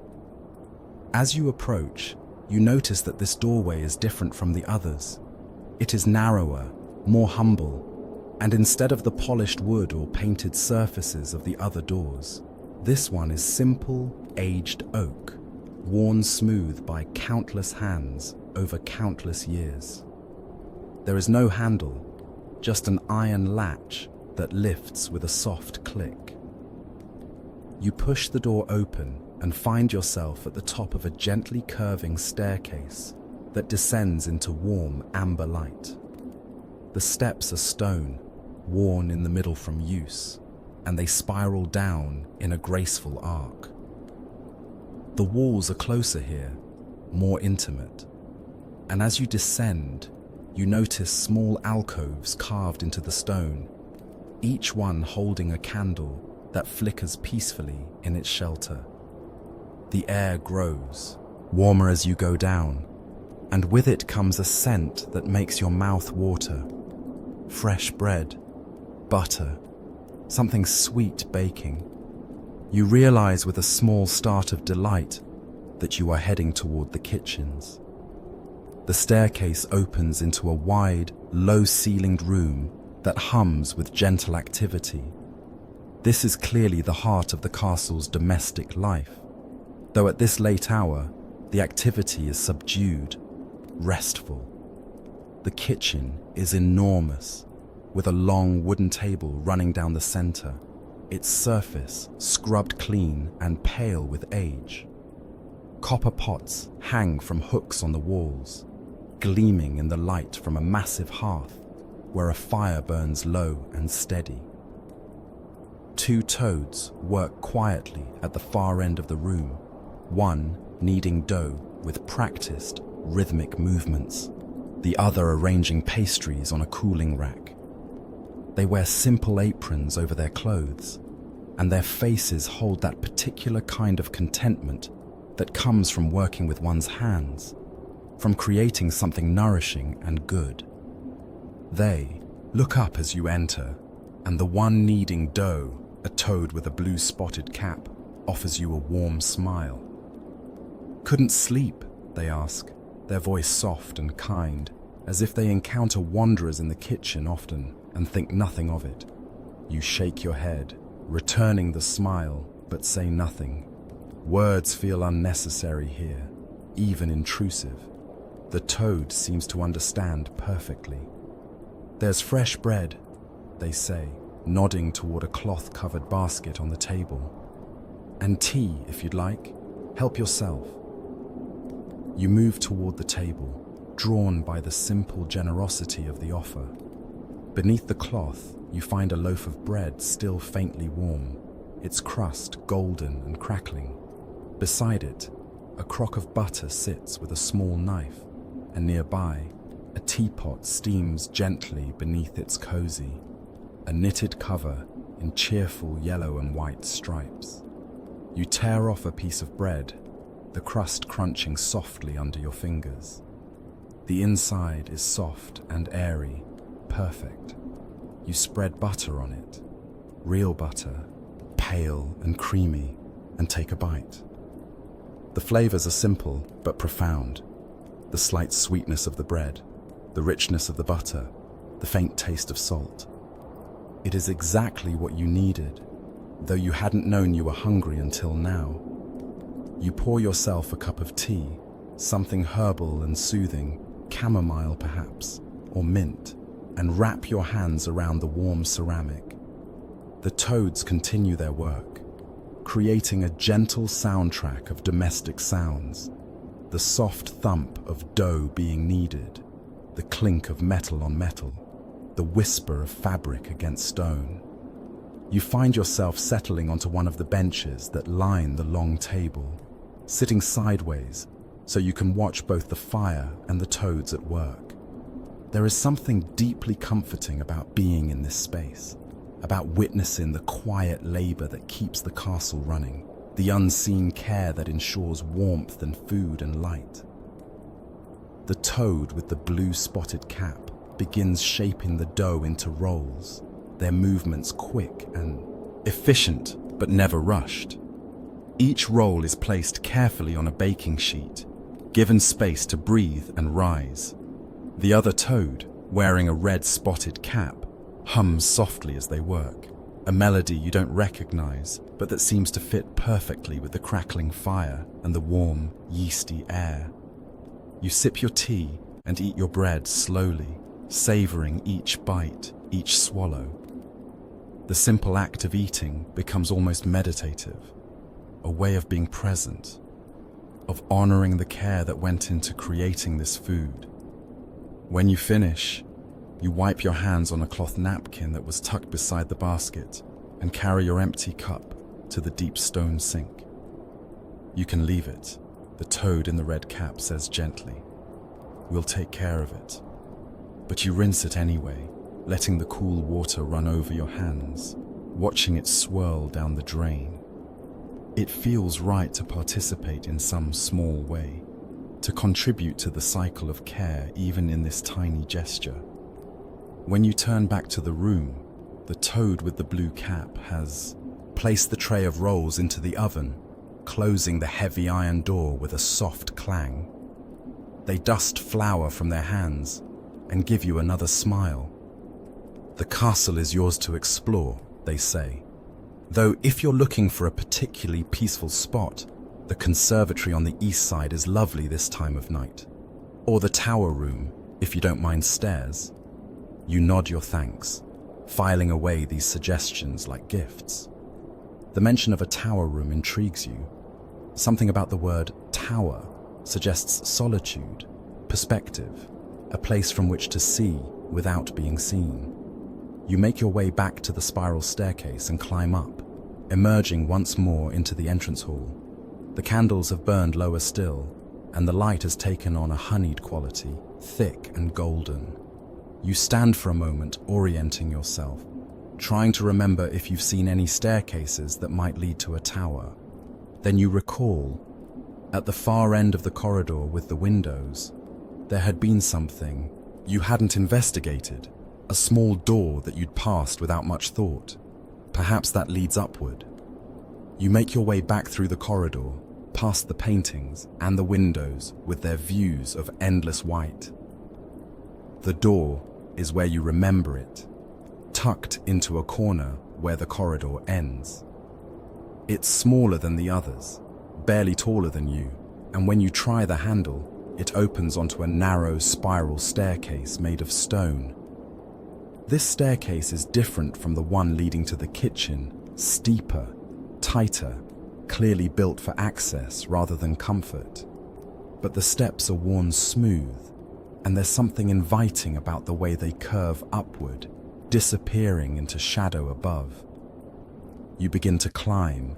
As you approach, you notice that this doorway is different from the others. It is narrower, more humble, and instead of the polished wood or painted surfaces of the other doors, this one is simple, aged oak, worn smooth by countless hands over countless years. There is no handle, just an iron latch that lifts with a soft click. You push the door open and find yourself at the top of a gently curving staircase that descends into warm amber light. The steps are stone, worn in the middle from use, and they spiral down in a graceful arc. The walls are closer here, more intimate, and as you descend, you notice small alcoves carved into the stone, each one holding a candle that flickers peacefully in its shelter. The air grows, warmer as you go down, and with it comes a scent that makes your mouth water. Fresh bread, butter, something sweet baking. You realize with a small start of delight that you are heading toward the kitchens. The staircase opens into a wide, low-ceilinged room that hums with gentle activity. This is clearly the heart of the castle's domestic life, though at this late hour, the activity is subdued, restful. The kitchen is enormous, with a long wooden table running down the center, its surface scrubbed clean and pale with age. Copper pots hang from hooks on the walls, gleaming in the light from a massive hearth where a fire burns low and steady. Two toads work quietly at the far end of the room, one kneading dough with practiced, rhythmic movements, the other arranging pastries on a cooling rack. They wear simple aprons over their clothes, and their faces hold that particular kind of contentment that comes from working with one's hands, from creating something nourishing and good. They look up as you enter, and the one kneading dough, a toad with a blue spotted cap, offers you a warm smile. "Couldn't sleep?" they ask, their voice soft and kind, as if they encounter wanderers in the kitchen often and think nothing of it. You shake your head, returning the smile, but say nothing. Words feel unnecessary here, even intrusive. The toad seems to understand perfectly. "There's fresh bread," they say, nodding toward a cloth-covered basket on the table. "And tea, if you'd like. Help yourself." You move toward the table, drawn by the simple generosity of the offer. Beneath the cloth, you find a loaf of bread still faintly warm, its crust golden and crackling. Beside it, a crock of butter sits with a small knife, and nearby, a teapot steams gently beneath its cozy, a knitted cover in cheerful yellow and white stripes. You tear off a piece of bread, the crust crunching softly under your fingers. The inside is soft and airy, perfect. You spread butter on it, real butter, pale and creamy, and take a bite. The flavors are simple but profound. The slight sweetness of the bread, the richness of the butter, the faint taste of salt. It is exactly what you needed, though you hadn't known you were hungry until now. You pour yourself a cup of tea, something herbal and soothing, chamomile perhaps, or mint, and wrap your hands around the warm ceramic. The toads continue their work, creating a gentle soundtrack of domestic sounds, the soft thump of dough being kneaded, the clink of metal on metal, the whisper of fabric against stone. You find yourself settling onto one of the benches that line the long table, sitting sideways so you can watch both the fire and the toads at work. There is something deeply comforting about being in this space, about witnessing the quiet labor that keeps the castle running, the unseen care that ensures warmth and food and light. The toad with the blue spotted cap begins shaping the dough into rolls, their movements quick and efficient but never rushed. Each roll is placed carefully on a baking sheet, given space to breathe and rise. The other toad, wearing a red spotted cap, hums softly as they work, a melody you don't recognize, but that seems to fit perfectly with the crackling fire and the warm, yeasty air. You sip your tea and eat your bread slowly, savoring each bite, each swallow. The simple act of eating becomes almost meditative, a way of being present, of honoring the care that went into creating this food. When you finish, You wipe your hands on a cloth napkin that was tucked beside the basket and carry your empty cup to the deep stone sink. You can leave it, the toad in the red cap says gently. We'll take care of it. But you rinse it anyway, letting the cool water run over your hands, watching it swirl down the drain. It feels right to participate in some small way, to contribute to the cycle of care even in this tiny gesture. When you turn back to the room, the toad with the blue cap has placed the tray of rolls into the oven, closing the heavy iron door with a soft clang. They dust flour from their hands and give you another smile. The castle is yours to explore, they say. Though if you're looking for a particularly peaceful spot, the conservatory on the east side is lovely this time of night. Or the tower room, if you don't mind stairs. You nod your thanks, filing away these suggestions like gifts. The mention of a tower room intrigues you. Something about the word tower suggests solitude, perspective, a place from which to see without being seen. You make your way back to the spiral staircase and climb up, emerging once more into the entrance hall. The candles have burned lower still, and the light has taken on a honeyed quality, thick and golden. You stand for a moment, orienting yourself, trying to remember if you've seen any staircases that might lead to a tower. Then you recall, at the far end of the corridor with the windows, there had been something you hadn't investigated, a small door that you'd passed without much thought. Perhaps that leads upward. You make your way back through the corridor, past the paintings and the windows with their views of endless white. The door is where you remember it, tucked into a corner where the corridor ends. It's smaller than the others, barely taller than you, and when you try the handle, it opens onto a narrow spiral staircase made of stone. This staircase is different from the one leading to the kitchen, steeper, tighter, clearly built for access rather than comfort. But the steps are worn smooth, and there's something inviting about the way they curve upward, disappearing into shadow above. You begin to climb,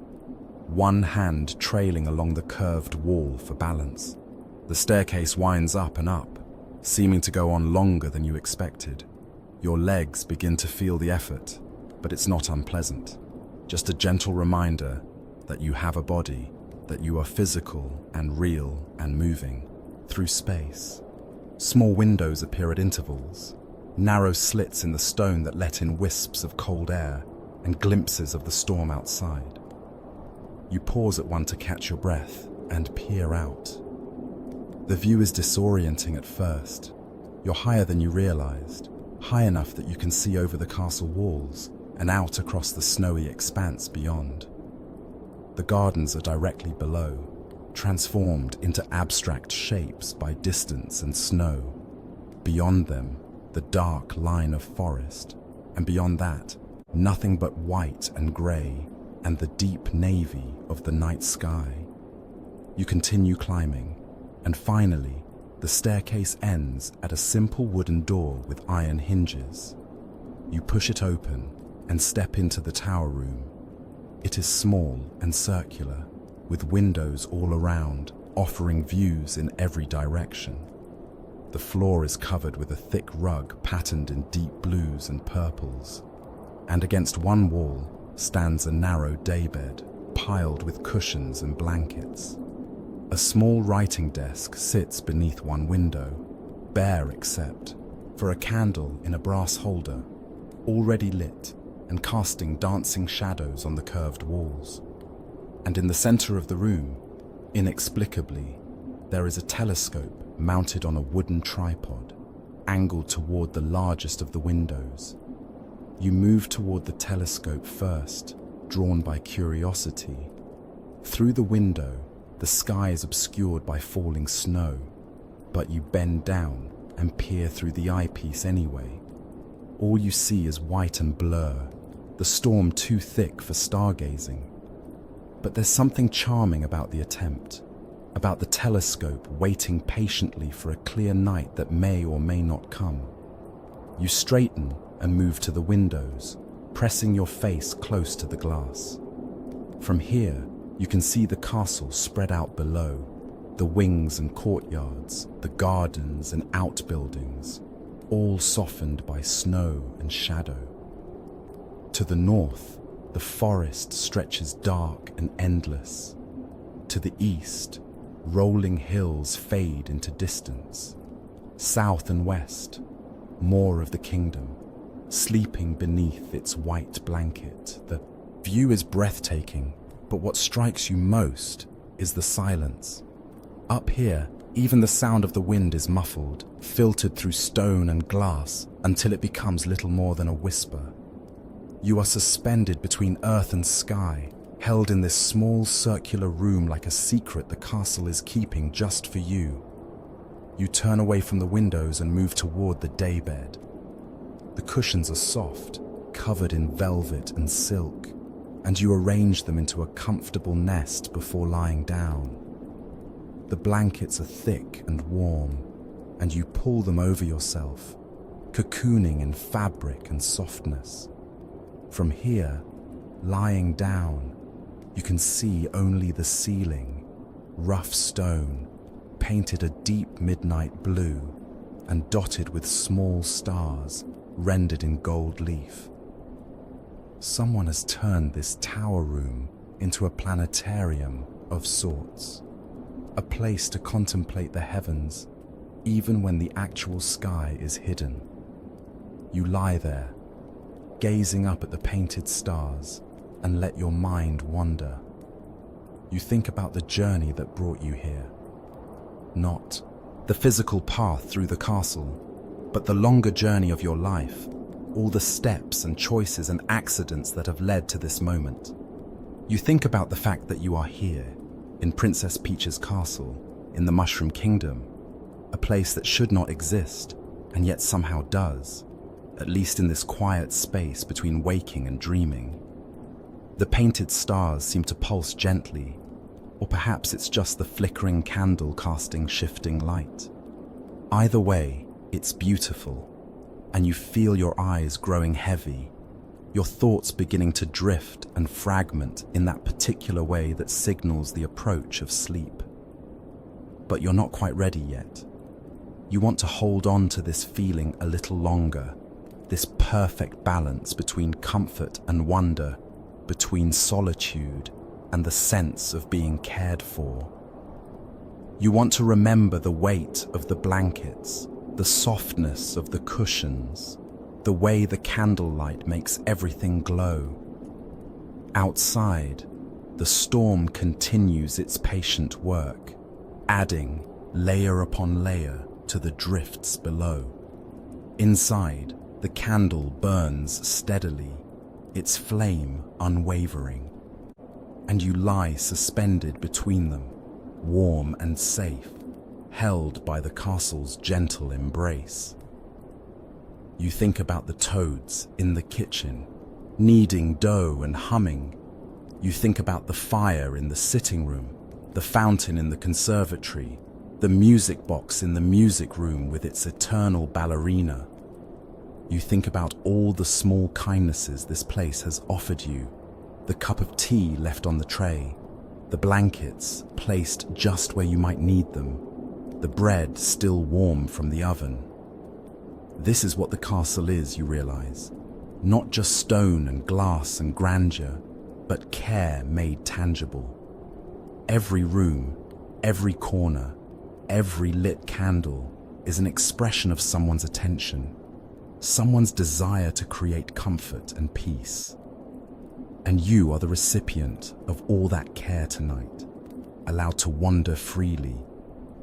one hand trailing along the curved wall for balance. The staircase winds up and up, seeming to go on longer than you expected. Your legs begin to feel the effort, but it's not unpleasant. Just a gentle reminder that you have a body, that you are physical and real and moving through space. Small windows appear at intervals, narrow slits in the stone that let in wisps of cold air and glimpses of the storm outside. You pause at one to catch your breath and peer out. The view is disorienting at first. You're higher than you realized, high enough that you can see over the castle walls and out across the snowy expanse beyond. The gardens are directly below, transformed into abstract shapes by distance and snow. Beyond them, the dark line of forest, and beyond that, nothing but white and grey and the deep navy of the night sky. You continue climbing, and finally, the staircase ends at a simple wooden door with iron hinges. You push it open and step into the tower room. It is small and circular, with windows all around, offering views in every direction. The floor is covered with a thick rug patterned in deep blues and purples, and against one wall stands a narrow daybed, piled with cushions and blankets. A small writing desk sits beneath one window, bare except for a candle in a brass holder, already lit and casting dancing shadows on the curved walls. And in the center of the room, inexplicably, there is a telescope mounted on a wooden tripod, angled toward the largest of the windows. You move toward the telescope first, drawn by curiosity. Through the window, the sky is obscured by falling snow, but you bend down and peer through the eyepiece anyway. All you see is white and blur, the storm too thick for stargazing. But there's something charming about the attempt, about the telescope waiting patiently for a clear night that may or may not come. You straighten and move to the windows, pressing your face close to the glass. From here, you can see the castle spread out below, the wings and courtyards, the gardens and outbuildings, all softened by snow and shadow. To the north, the forest stretches dark and endless. To the east, rolling hills fade into distance. South and west, more of the kingdom, sleeping beneath its white blanket. The view is breathtaking, but what strikes you most is the silence. Up here, even the sound of the wind is muffled, filtered through stone and glass until it becomes little more than a whisper. You are suspended between earth and sky, held in this small circular room like a secret the castle is keeping just for you. You turn away from the windows and move toward the daybed. The cushions are soft, covered in velvet and silk, and you arrange them into a comfortable nest before lying down. The blankets are thick and warm, and you pull them over yourself, cocooning in fabric and softness. From here, lying down, you can see only the ceiling, rough stone, painted a deep midnight blue and dotted with small stars rendered in gold leaf. Someone has turned this tower room into a planetarium of sorts, a place to contemplate the heavens even when the actual sky is hidden. You lie there, gazing up at the painted stars, and let your mind wander. You think about the journey that brought you here. Not the physical path through the castle, but the longer journey of your life, all the steps and choices and accidents that have led to this moment. You think about the fact that you are here, in Princess Peach's castle, in the Mushroom Kingdom, a place that should not exist, and yet somehow does, at least in this quiet space between waking and dreaming. The painted stars seem to pulse gently, or perhaps it's just the flickering candle casting shifting light. Either way, it's beautiful, and you feel your eyes growing heavy, your thoughts beginning to drift and fragment in that particular way that signals the approach of sleep. But you're not quite ready yet. You want to hold on to this feeling a little longer, this perfect balance between comfort and wonder, between solitude and the sense of being cared for. You want to remember the weight of the blankets, the softness of the cushions, the way the candlelight makes everything glow. Outside, the storm continues its patient work, adding layer upon layer to the drifts below. Inside, the candle burns steadily, its flame unwavering, and you lie suspended between them, warm and safe, held by the castle's gentle embrace. You think about the toads in the kitchen, kneading dough and humming. You think about the fire in the sitting room, the fountain in the conservatory, the music box in the music room with its eternal ballerina. You think about all the small kindnesses this place has offered you, the cup of tea left on the tray, the blankets placed just where you might need them, the bread still warm from the oven. This is what the castle is, you realize. Not just stone and glass and grandeur, but care made tangible. Every room, every corner, every lit candle is an expression of someone's attention, someone's desire to create comfort and peace. And you are the recipient of all that care tonight, allowed to wander freely,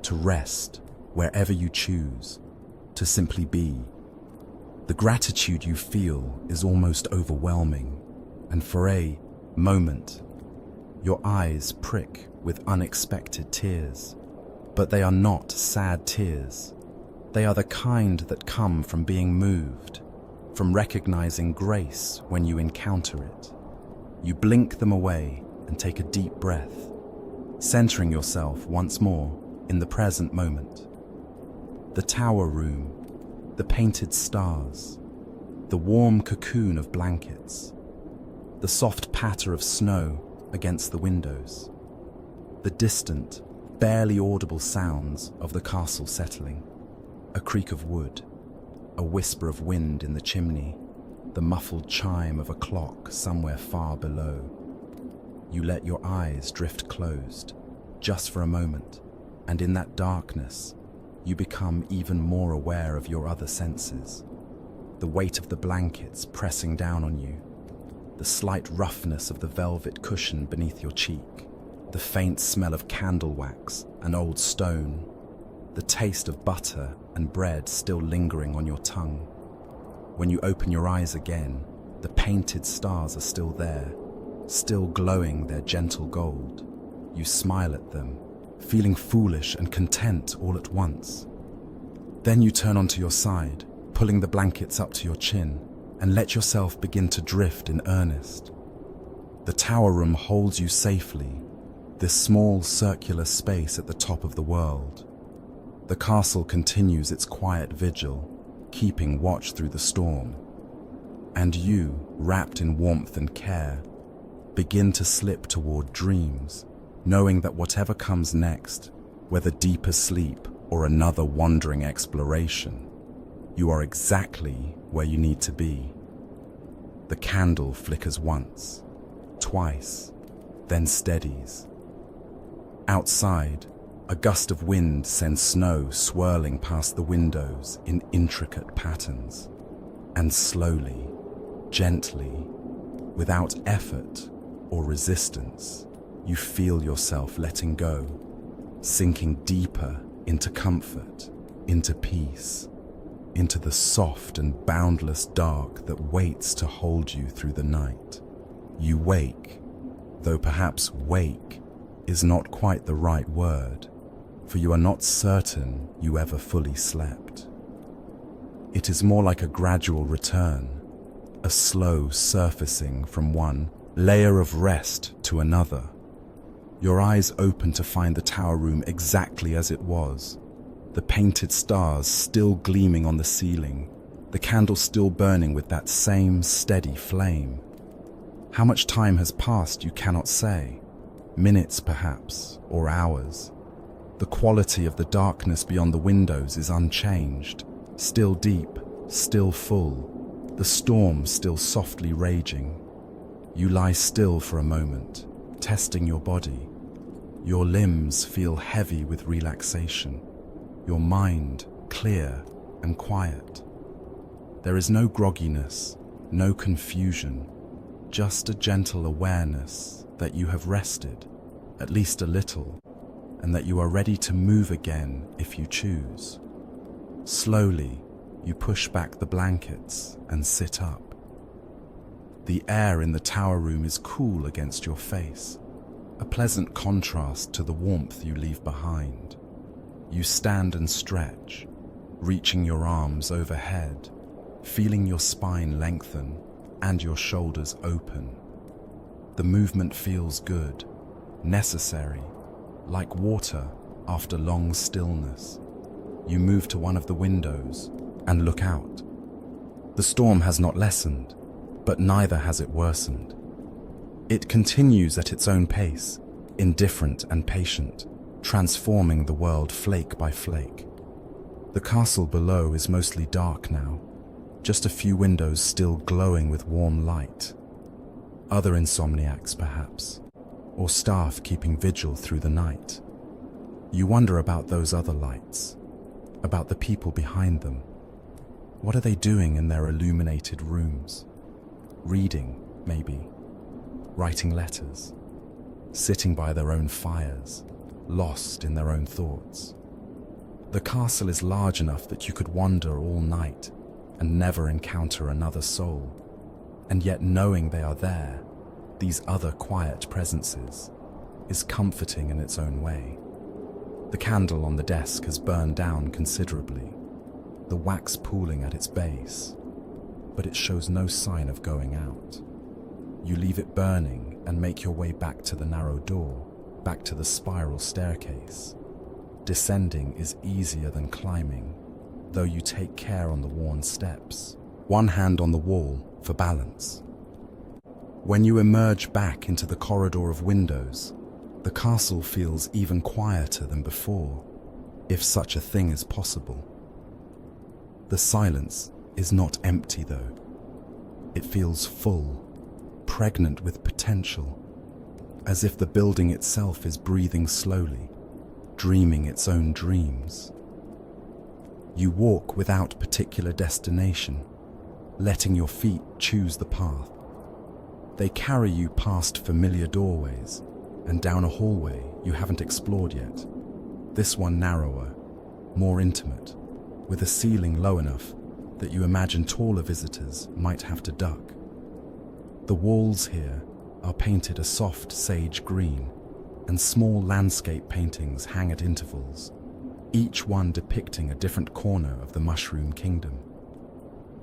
to rest wherever you choose, to simply be. The gratitude you feel is almost overwhelming, and for a moment, your eyes prick with unexpected tears. But they are not sad tears. They are the kind that come from being moved, from recognizing grace when you encounter it. You blink them away and take a deep breath, centering yourself once more in the present moment. The tower room, the painted stars, the warm cocoon of blankets, the soft patter of snow against the windows, the distant, barely audible sounds of the castle settling, a creak of wood, a whisper of wind in the chimney, the muffled chime of a clock somewhere far below. You let your eyes drift closed, just for a moment, and in that darkness, you become even more aware of your other senses. The weight of the blankets pressing down on you, the slight roughness of the velvet cushion beneath your cheek, the faint smell of candle wax and old stone, the taste of butter and bread still lingering on your tongue. When you open your eyes again, the painted stars are still there, still glowing their gentle gold. You smile at them, feeling foolish and content all at once. Then you turn onto your side, pulling the blankets up to your chin, and let yourself begin to drift in earnest. The tower room holds you safely, this small circular space at the top of the world. The castle continues its quiet vigil, keeping watch through the storm. And you, wrapped in warmth and care, begin to slip toward dreams, knowing that whatever comes next, whether deeper sleep or another wandering exploration, you are exactly where you need to be. The candle flickers once, twice, then steadies. Outside, a gust of wind sends snow swirling past the windows in intricate patterns. And slowly, gently, without effort or resistance, you feel yourself letting go, sinking deeper into comfort, into peace, into the soft and boundless dark that waits to hold you through the night. You wake, though perhaps wake is not quite the right word, for you are not certain you ever fully slept. It is more like a gradual return, a slow surfacing from one layer of rest to another. Your eyes open to find the tower room exactly as it was, the painted stars still gleaming on the ceiling, the candle still burning with that same steady flame. How much time has passed you cannot say, minutes perhaps, or hours. The quality of the darkness beyond the windows is unchanged, still deep, still full, the storm still softly raging. You lie still for a moment, testing your body. Your limbs feel heavy with relaxation, your mind clear and quiet. There is no grogginess, no confusion, just a gentle awareness that you have rested, at least a little, and that you are ready to move again if you choose. Slowly, you push back the blankets and sit up. The air in the tower room is cool against your face, a pleasant contrast to the warmth you leave behind. You stand and stretch, reaching your arms overhead, feeling your spine lengthen and your shoulders open. The movement feels good, necessary, like water after long stillness. You move to one of the windows and look out. The storm has not lessened, but neither has it worsened. It continues at its own pace, indifferent and patient, transforming the world flake by flake. The castle below is mostly dark now, just a few windows still glowing with warm light. Other insomniacs, perhaps, or staff keeping vigil through the night. You wonder about those other lights, about the people behind them. What are they doing in their illuminated rooms? Reading, maybe. Writing letters. Sitting by their own fires, lost in their own thoughts. The castle is large enough that you could wander all night and never encounter another soul. And yet knowing they are there, these other quiet presences, is comforting in its own way. The candle on the desk has burned down considerably, the wax pooling at its base, but it shows no sign of going out. You leave it burning and make your way back to the narrow door, back to the spiral staircase. Descending is easier than climbing. though you take care on the worn steps, one hand on the wall for balance. When you emerge back into the corridor of windows, the castle feels even quieter than before, if such a thing is possible. The silence is not empty though. It feels full, pregnant with potential, as if the building itself is breathing slowly, dreaming its own dreams. You walk without particular destination, letting your feet choose the path. They carry you past familiar doorways and down a hallway you haven't explored yet. This one narrower, more intimate, with a ceiling low enough that you imagine taller visitors might have to duck. The walls here are painted a soft sage green, and small landscape paintings hang at intervals, each one depicting a different corner of the Mushroom Kingdom.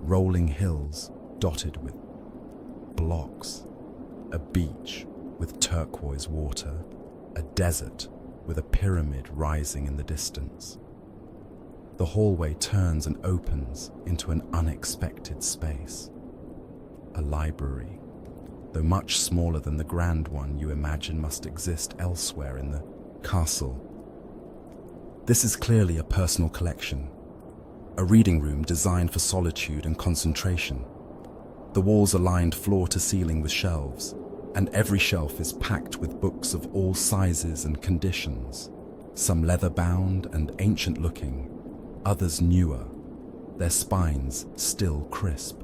Rolling hills dotted with blocks, a beach with turquoise water, a desert with a pyramid rising in the distance. The hallway turns and opens into an unexpected space. A library, though much smaller than the grand one you imagine must exist elsewhere in the castle. This is clearly a personal collection, a reading room designed for solitude and concentration. The walls are lined floor to ceiling with shelves, and every shelf is packed with books of all sizes and conditions, some leather-bound and ancient-looking, others newer, their spines still crisp.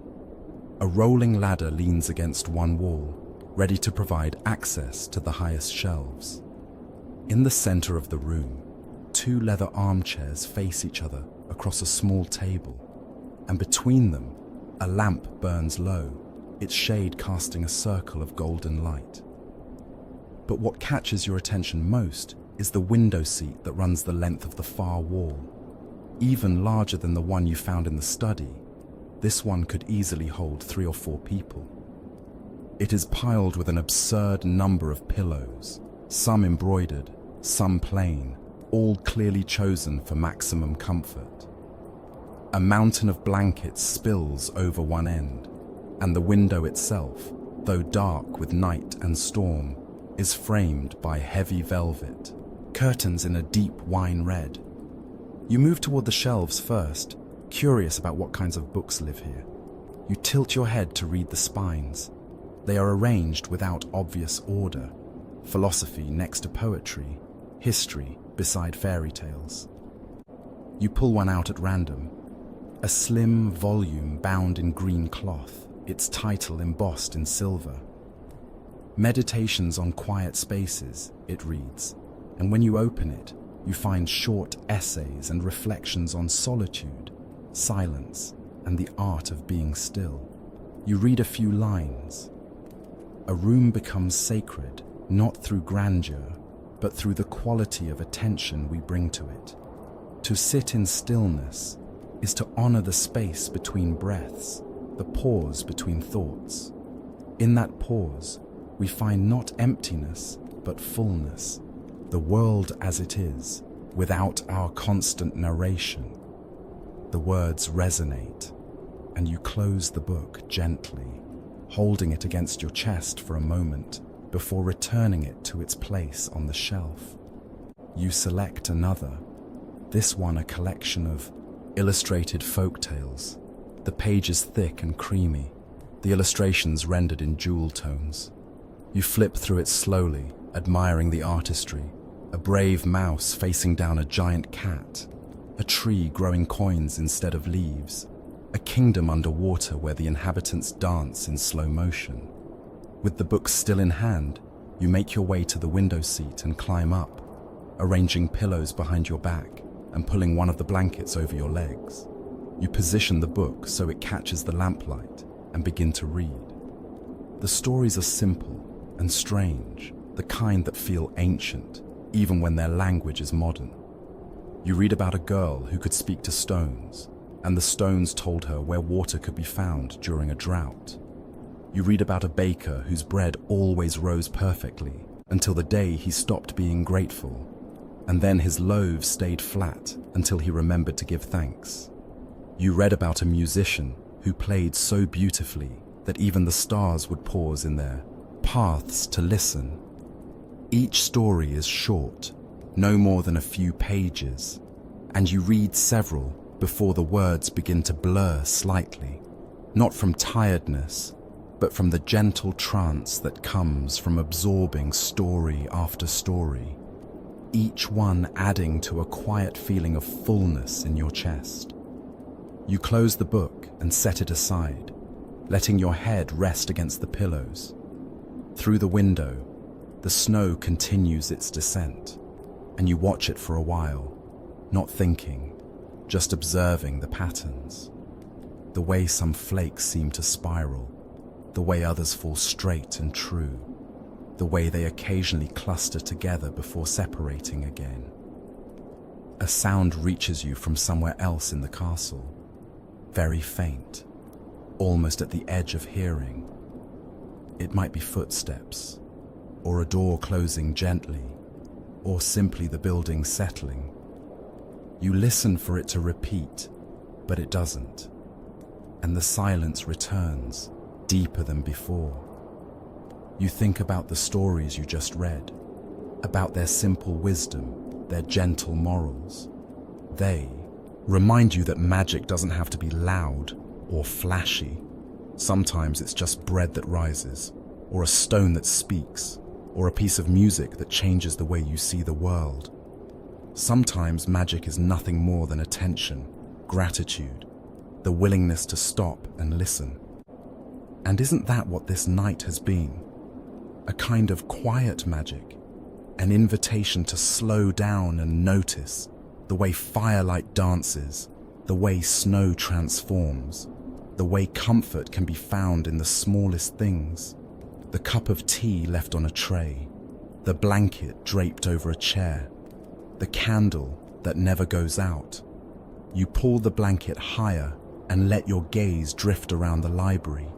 A rolling ladder leans against one wall, ready to provide access to the highest shelves. In the center of the room, two leather armchairs face each other across a small table, and between them, a lamp burns low, its shade casting a circle of golden light. But what catches your attention most is the window seat that runs the length of the far wall. Even larger than the one you found in the study, this one could easily hold 3 or 4 people. It is piled with an absurd number of pillows, some embroidered, some plain, all clearly chosen for maximum comfort. A mountain of blankets spills over one end, and the window itself, though dark with night and storm, is framed by heavy velvet, curtains in a deep wine red. You move toward the shelves first, curious about what kinds of books live here. You tilt your head to read the spines. They are arranged without obvious order, philosophy next to poetry, history beside fairy tales. You pull one out at random, a slim volume bound in green cloth, its title embossed in silver. Meditations on Quiet Spaces, it reads, and when you open it, you find short essays and reflections on solitude, silence, and the art of being still. You read a few lines. A room becomes sacred, not through grandeur, but through the quality of attention we bring to it. To sit in stillness is to honor the space between breaths, the pause between thoughts. In that pause, we find not emptiness, but fullness, the world as it is, without our constant narration. The words resonate, and you close the book gently, holding it against your chest for a moment before returning it to its place on the shelf. You select another, this one a collection of illustrated folk tales, the pages thick and creamy, the illustrations rendered in jewel tones. You flip through it slowly, admiring the artistry, a brave mouse facing down a giant cat, a tree growing coins instead of leaves, a kingdom underwater where the inhabitants dance in slow motion. With the book still in hand, you make your way to the window seat and climb up, arranging pillows behind your back and pulling one of the blankets over your legs. You position the book so it catches the lamplight and begin to read. The stories are simple and strange, the kind that feel ancient, even when their language is modern. You read about a girl who could speak to stones, and the stones told her where water could be found during a drought. You read about a baker whose bread always rose perfectly until the day he stopped being grateful, and then his loaves stayed flat until he remembered to give thanks. You read about a musician who played so beautifully that even the stars would pause in their paths to listen. Each story is short, no more than a few pages, and you read several before the words begin to blur slightly, not from tiredness, but from the gentle trance that comes from absorbing story after story, each one adding to a quiet feeling of fullness in your chest. You close the book and set it aside, letting your head rest against the pillows. Through the window, the snow continues its descent, and you watch it for a while, not thinking, just observing the patterns. The way some flakes seem to spiral, the way others fall straight and true, the way they occasionally cluster together before separating again. A sound reaches you from somewhere else in the castle, very faint, almost at the edge of hearing. It might be footsteps, or a door closing gently, or simply the building settling. You listen for it to repeat, but it doesn't, and the silence returns, deeper than before. You think about the stories you just read, about their simple wisdom, their gentle morals. They remind you that magic doesn't have to be loud or flashy. Sometimes it's just bread that rises, or a stone that speaks, or a piece of music that changes the way you see the world. Sometimes magic is nothing more than attention, gratitude, the willingness to stop and listen. And isn't that what this night has been? A kind of quiet magic, an invitation to slow down and notice the way firelight dances, the way snow transforms, the way comfort can be found in the smallest things. The cup of tea left on a tray, the blanket draped over a chair, the candle that never goes out. You pull the blanket higher and let your gaze drift around the library.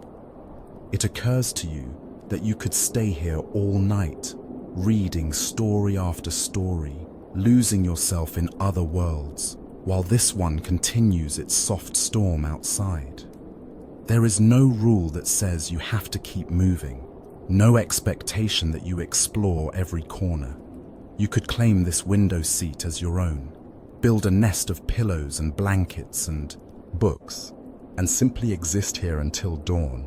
It occurs to you that you could stay here all night, reading story after story, losing yourself in other worlds, while this one continues its soft storm outside. There is no rule that says you have to keep moving, no expectation that you explore every corner. You could claim this window seat as your own, build a nest of pillows and blankets and books, and simply exist here until dawn.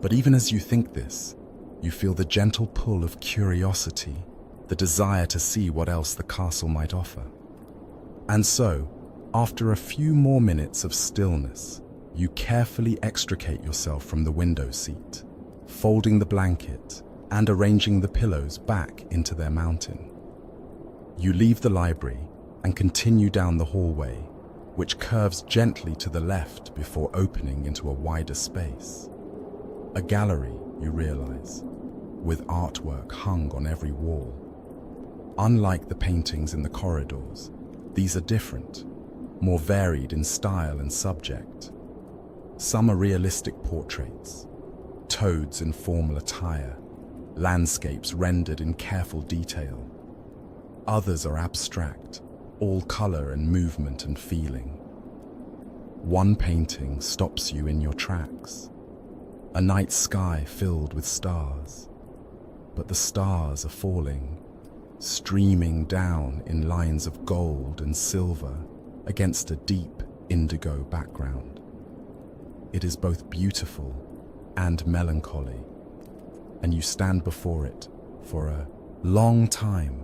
But even as you think this, you feel the gentle pull of curiosity, the desire to see what else the castle might offer. And so, after a few more minutes of stillness, you carefully extricate yourself from the window seat, folding the blanket and arranging the pillows back into their mountain. You leave the library and continue down the hallway, which curves gently to the left before opening into a wider space. A gallery, you realize, with artwork hung on every wall. Unlike the paintings in the corridors, these are different, more varied in style and subject. Some are realistic portraits, toads in formal attire, landscapes rendered in careful detail. Others are abstract, all color and movement and feeling. One painting stops you in your tracks. A night sky filled with stars, but the stars are falling, streaming down in lines of gold and silver against a deep indigo background. It is both beautiful and melancholy, and you stand before it for a long time,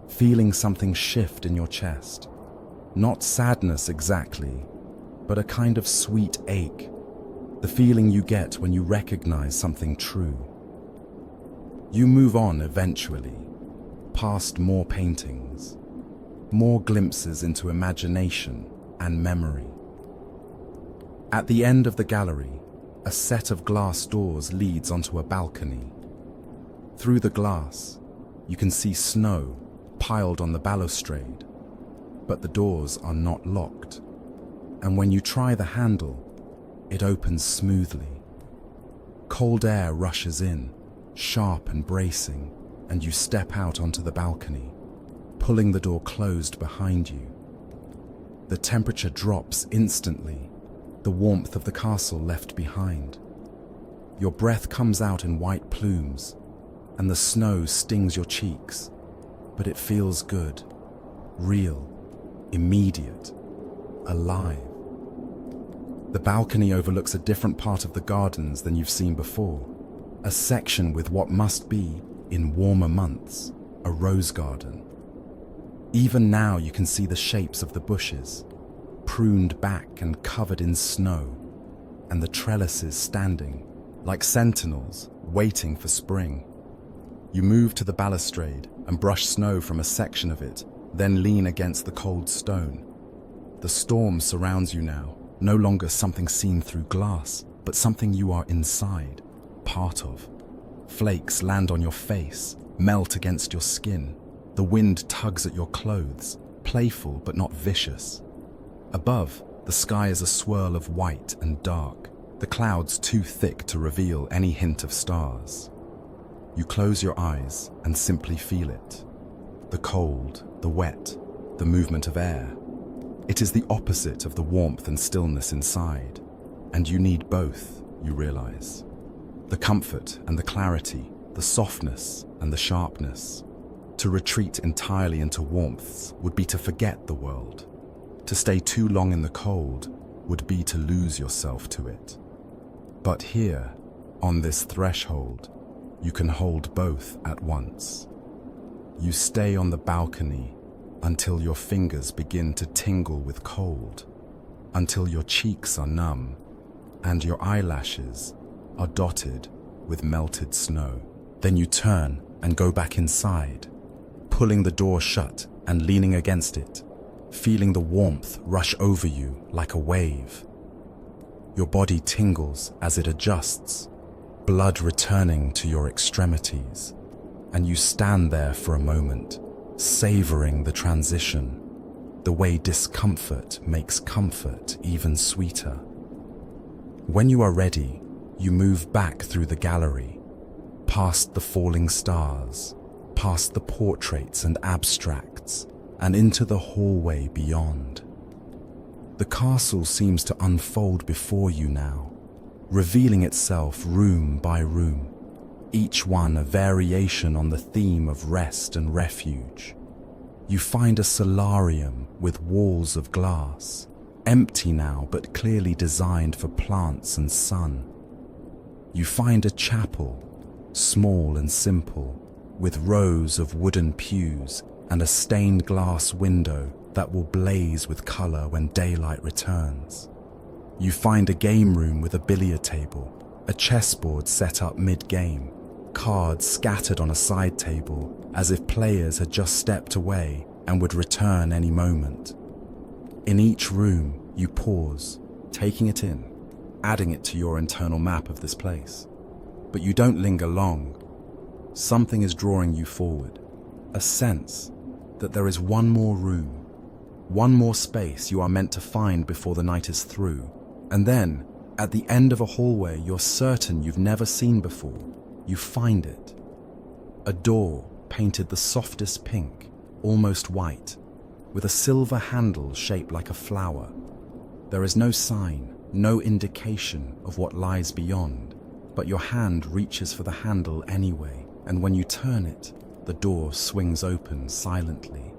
feeling something shift in your chest. Not sadness exactly, but a kind of sweet ache, the feeling you get when you recognize something true. You move on eventually, past more paintings, more glimpses into imagination and memory. At the end of the gallery, a set of glass doors leads onto a balcony. Through the glass, you can see snow piled on the balustrade, but the doors are not locked, and when you try the handle, it opens smoothly. Cold air rushes in, sharp and bracing, and you step out onto the balcony, pulling the door closed behind you. The temperature drops instantly, the warmth of the castle left behind. Your breath comes out in white plumes, and the snow stings your cheeks, but it feels good, real, immediate, alive. The balcony overlooks a different part of the gardens than you've seen before, a section with what must be, in warmer months, a rose garden. Even now you can see the shapes of the bushes, pruned back and covered in snow, and the trellises standing, like sentinels, waiting for spring. You move to the balustrade and brush snow from a section of it, then lean against the cold stone. The storm surrounds you now, no longer something seen through glass, but something you are inside, part of. Flakes land on your face, melt against your skin. The wind tugs at your clothes, playful but not vicious. Above, the sky is a swirl of white and dark, the clouds too thick to reveal any hint of stars. You close your eyes and simply feel it. The cold, the wet, the movement of air. It is the opposite of the warmth and stillness inside, and you need both, you realize. The comfort and the clarity, the softness and the sharpness. To retreat entirely into warmths would be to forget the world. To stay too long in the cold would be to lose yourself to it. But here, on this threshold, you can hold both at once. You stay on the balcony until your fingers begin to tingle with cold, until your cheeks are numb and your eyelashes are dotted with melted snow. Then you turn and go back inside, pulling the door shut and leaning against it, feeling the warmth rush over you like a wave. Your body tingles as it adjusts, blood returning to your extremities, and you stand there for a moment, savoring the transition, the way discomfort makes comfort even sweeter. When you are ready, you move back through the gallery, past the falling stars, past the portraits and abstracts, and into the hallway beyond. The castle seems to unfold before you now, revealing itself room by room, each one a variation on the theme of rest and refuge. You find a solarium with walls of glass, empty now but clearly designed for plants and sun. You find a chapel, small and simple, with rows of wooden pews and a stained glass window that will blaze with color when daylight returns. You find a game room with a billiard table, a chessboard set up mid-game, cards scattered on a side table as if players had just stepped away and would return any moment. In each room, you pause, taking it in, adding it to your internal map of this place. But you don't linger long. Something is drawing you forward, a sense that there is one more room, one more space you are meant to find before the night is through. And then, at the end of a hallway you're certain you've never seen before, you find it. A door painted the softest pink, almost white, with a silver handle shaped like a flower. There is no sign, no indication of what lies beyond, but your hand reaches for the handle anyway, and when you turn it, the door swings open silently.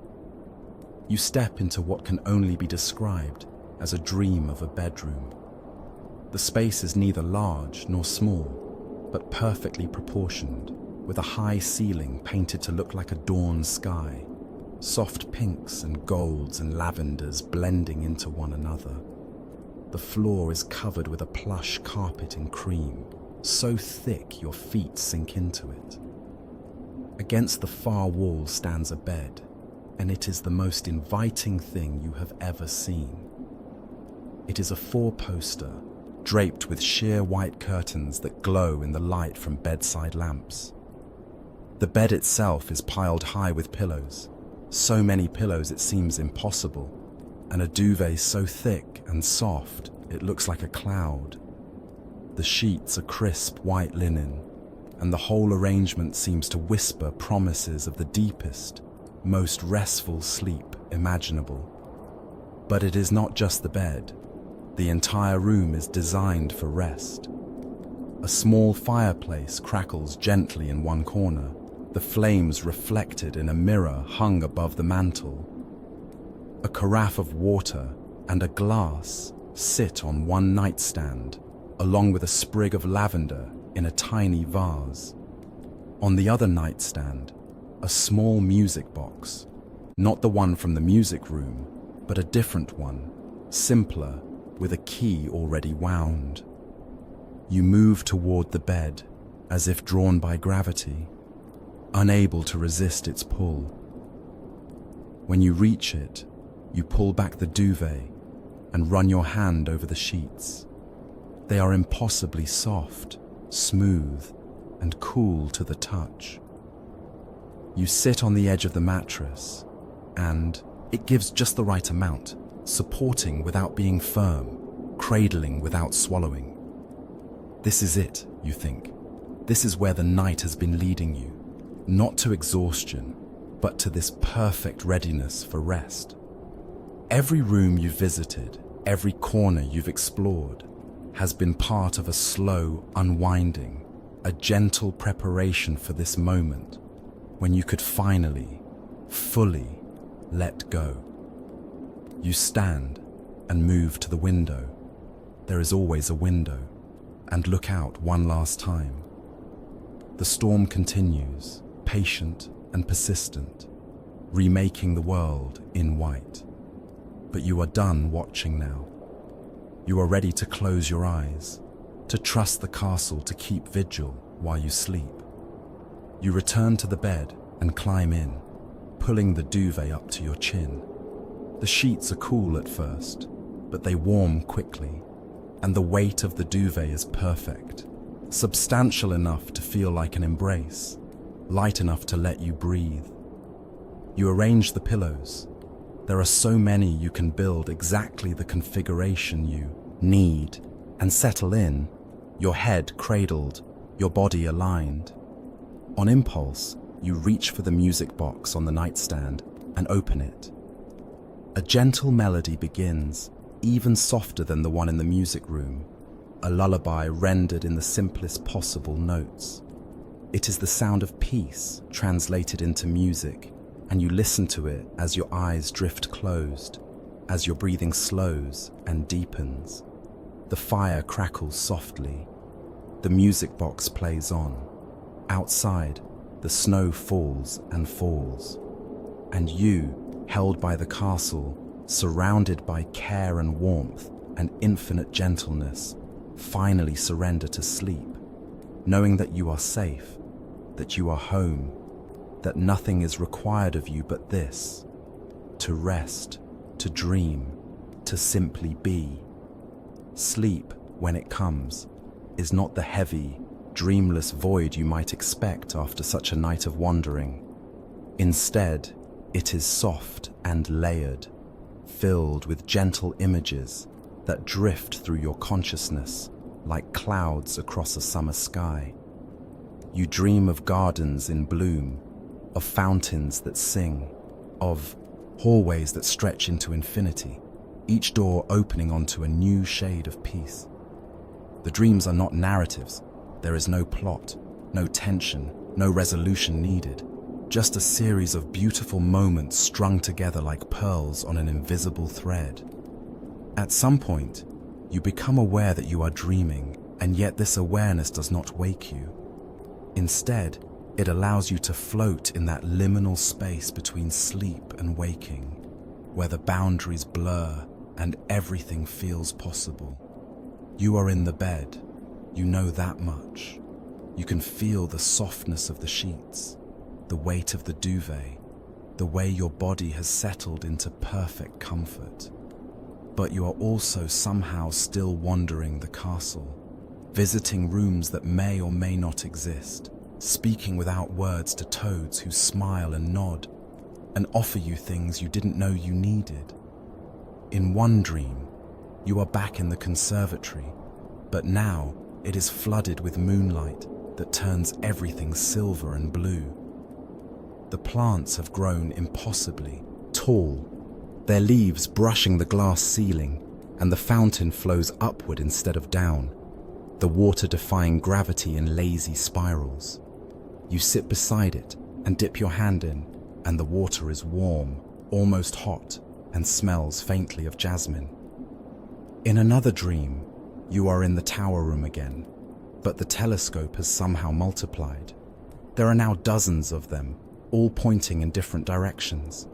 You step into what can only be described as a dream of a bedroom. The space is neither large nor small, but perfectly proportioned, with a high ceiling painted to look like a dawn sky, soft pinks and golds and lavenders blending into one another. The floor is covered with a plush carpet in cream, so thick your feet sink into it. Against the far wall stands a bed, and it is the most inviting thing you have ever seen. It is a four-poster, draped with sheer white curtains that glow in the light from bedside lamps. The bed itself is piled high with pillows, so many pillows it seems impossible, and a duvet so thick and soft it looks like a cloud. The sheets are crisp white linen, and the whole arrangement seems to whisper promises of the deepest, most restful sleep imaginable. But it is not just the bed. The entire room is designed for rest. A small fireplace crackles gently in one corner, the flames reflected in a mirror hung above the mantel. A carafe of water and a glass sit on one nightstand, along with a sprig of lavender in a tiny vase. On the other nightstand, a small music box, not the one from the music room, but a different one, simpler, with a key already wound. You move toward the bed, as if drawn by gravity, unable to resist its pull. When you reach it, you pull back the duvet and run your hand over the sheets. They are impossibly soft, smooth, and cool to the touch. You sit on the edge of the mattress, and it gives just the right amount, supporting without being firm, cradling without swallowing. This is it, you think. This is where the night has been leading you, not to exhaustion, but to this perfect readiness for rest. Every room you've visited, every corner you've explored, has been part of a slow unwinding, a gentle preparation for this moment when you could finally, fully let go. You stand and move to the window. There is always a window, and look out one last time. The storm continues, patient and persistent, remaking the world in white. But you are done watching now. You are ready to close your eyes, to trust the castle to keep vigil while you sleep. You return to the bed and climb in, pulling the duvet up to your chin. The sheets are cool at first, but they warm quickly, and the weight of the duvet is perfect, substantial enough to feel like an embrace, light enough to let you breathe. You arrange the pillows. There are so many you can build exactly the configuration you need and settle in, your head cradled, your body aligned. On impulse, you reach for the music box on the nightstand and open it. A gentle melody begins, even softer than the one in the music room, a lullaby rendered in the simplest possible notes. It is the sound of peace translated into music, and you listen to it as your eyes drift closed, as your breathing slows and deepens. The fire crackles softly. The music box plays on. Outside, the snow falls and falls. And you, held by the castle, surrounded by care and warmth and infinite gentleness, finally surrender to sleep, knowing that you are safe, that you are home, that nothing is required of you but this: to rest, to dream, to simply be. Sleep, when it comes, is not the heavy, dreamless void you might expect after such a night of wandering. Instead, it is soft and layered, filled with gentle images that drift through your consciousness like clouds across a summer sky. You dream of gardens in bloom, of fountains that sing, of hallways that stretch into infinity, each door opening onto a new shade of peace. The dreams are not narratives. There is no plot, no tension, no resolution needed, just a series of beautiful moments strung together like pearls on an invisible thread. At some point, you become aware that you are dreaming, and yet this awareness does not wake you. Instead, it allows you to float in that liminal space between sleep and waking, where the boundaries blur and everything feels possible. You are in the bed. You know that much. You can feel the softness of the sheets, the weight of the duvet, the way your body has settled into perfect comfort. But you are also somehow still wandering the castle, visiting rooms that may or may not exist, speaking without words to toads who smile and nod and offer you things you didn't know you needed. In one dream, you are back in the conservatory, but now it is flooded with moonlight that turns everything silver and blue. The plants have grown impossibly tall. their leaves brushing the glass ceiling, and the fountain flows upward instead of down, the water defying gravity in lazy spirals. You sit beside it and dip your hand in, and the water is warm, almost hot, and smells faintly of jasmine. In another dream, you are in the tower room again, but the telescope has somehow multiplied. There are now dozens of them, all pointing in different directions,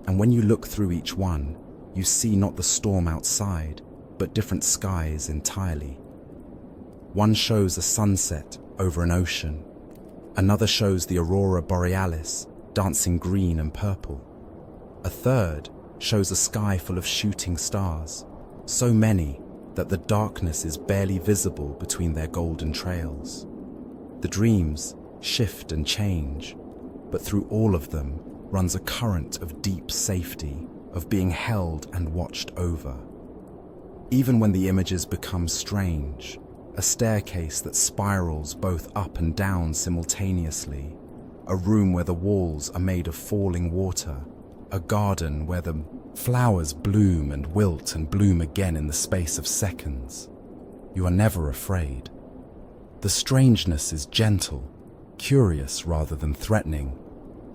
and when you look through each one, you see not the storm outside, but different skies entirely. One shows a sunset over an ocean. Another shows the aurora borealis dancing green and purple. A third shows a sky full of shooting stars, so many that the darkness is barely visible between their golden trails. The dreams shift and change, but through all of them runs a current of deep safety, of being held and watched over. Even when the images become strange, a staircase that spirals both up and down simultaneously, a room where the walls are made of falling water, a garden where the flowers bloom and wilt and bloom again in the space of seconds. You are never afraid. The strangeness is gentle, curious rather than threatening,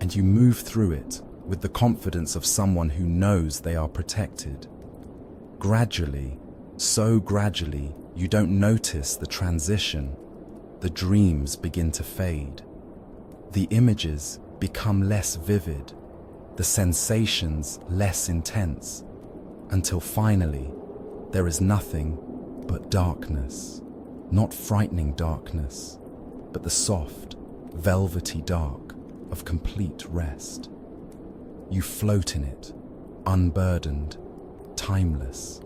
and you move through it with the confidence of someone who knows they are protected. Gradually, so gradually, you don't notice the transition. The dreams begin to fade. The images become less vivid, the sensations less intense, until finally there is nothing but darkness. Not frightening darkness, but the soft, velvety dark of complete rest. You float in it, unburdened, timeless,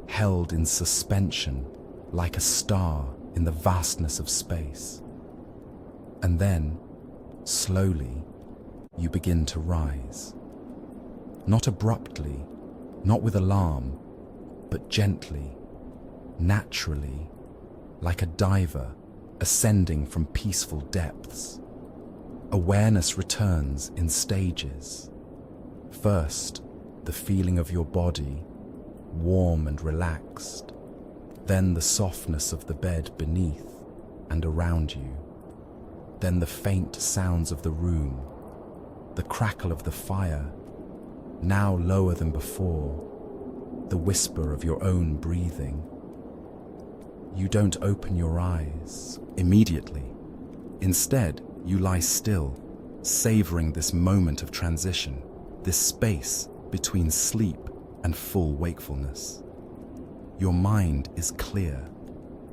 held in suspension like a star in the vastness of space. And then, slowly, you begin to rise. Not abruptly, not with alarm, but gently, naturally, like a diver ascending from peaceful depths. Awareness returns in stages. First, the feeling of your body, warm and relaxed. Then the softness of the bed beneath and around you. Then the faint sounds of the room, the crackle of the fire, now lower than before, the whisper of your own breathing. You don't open your eyes immediately. Instead, you lie still, savoring this moment of transition, this space between sleep and full wakefulness. Your mind is clear,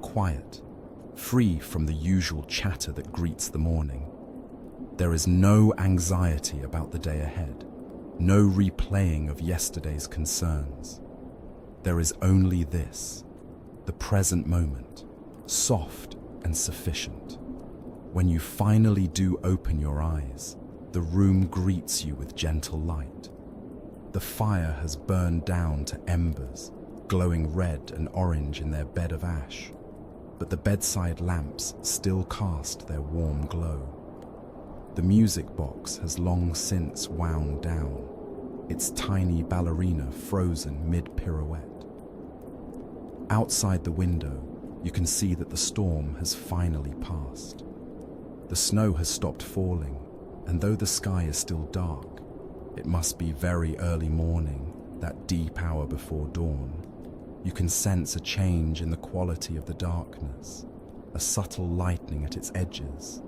quiet, free from the usual chatter that greets the morning. There is no anxiety about the day ahead, no replaying of yesterday's concerns. There is only this, the present moment, soft and sufficient. When you finally do open your eyes, the room greets you with gentle light. The fire has burned down to embers, glowing red and orange in their bed of ash, but the bedside lamps still cast their warm glow. The music box has long since wound down, its tiny ballerina frozen mid-pirouette. Outside the window, you can see that the storm has finally passed. The snow has stopped falling, and though the sky is still dark, it must be very early morning, that deep hour before dawn. You can sense a change in the quality of the darkness, a subtle lightening at its edges.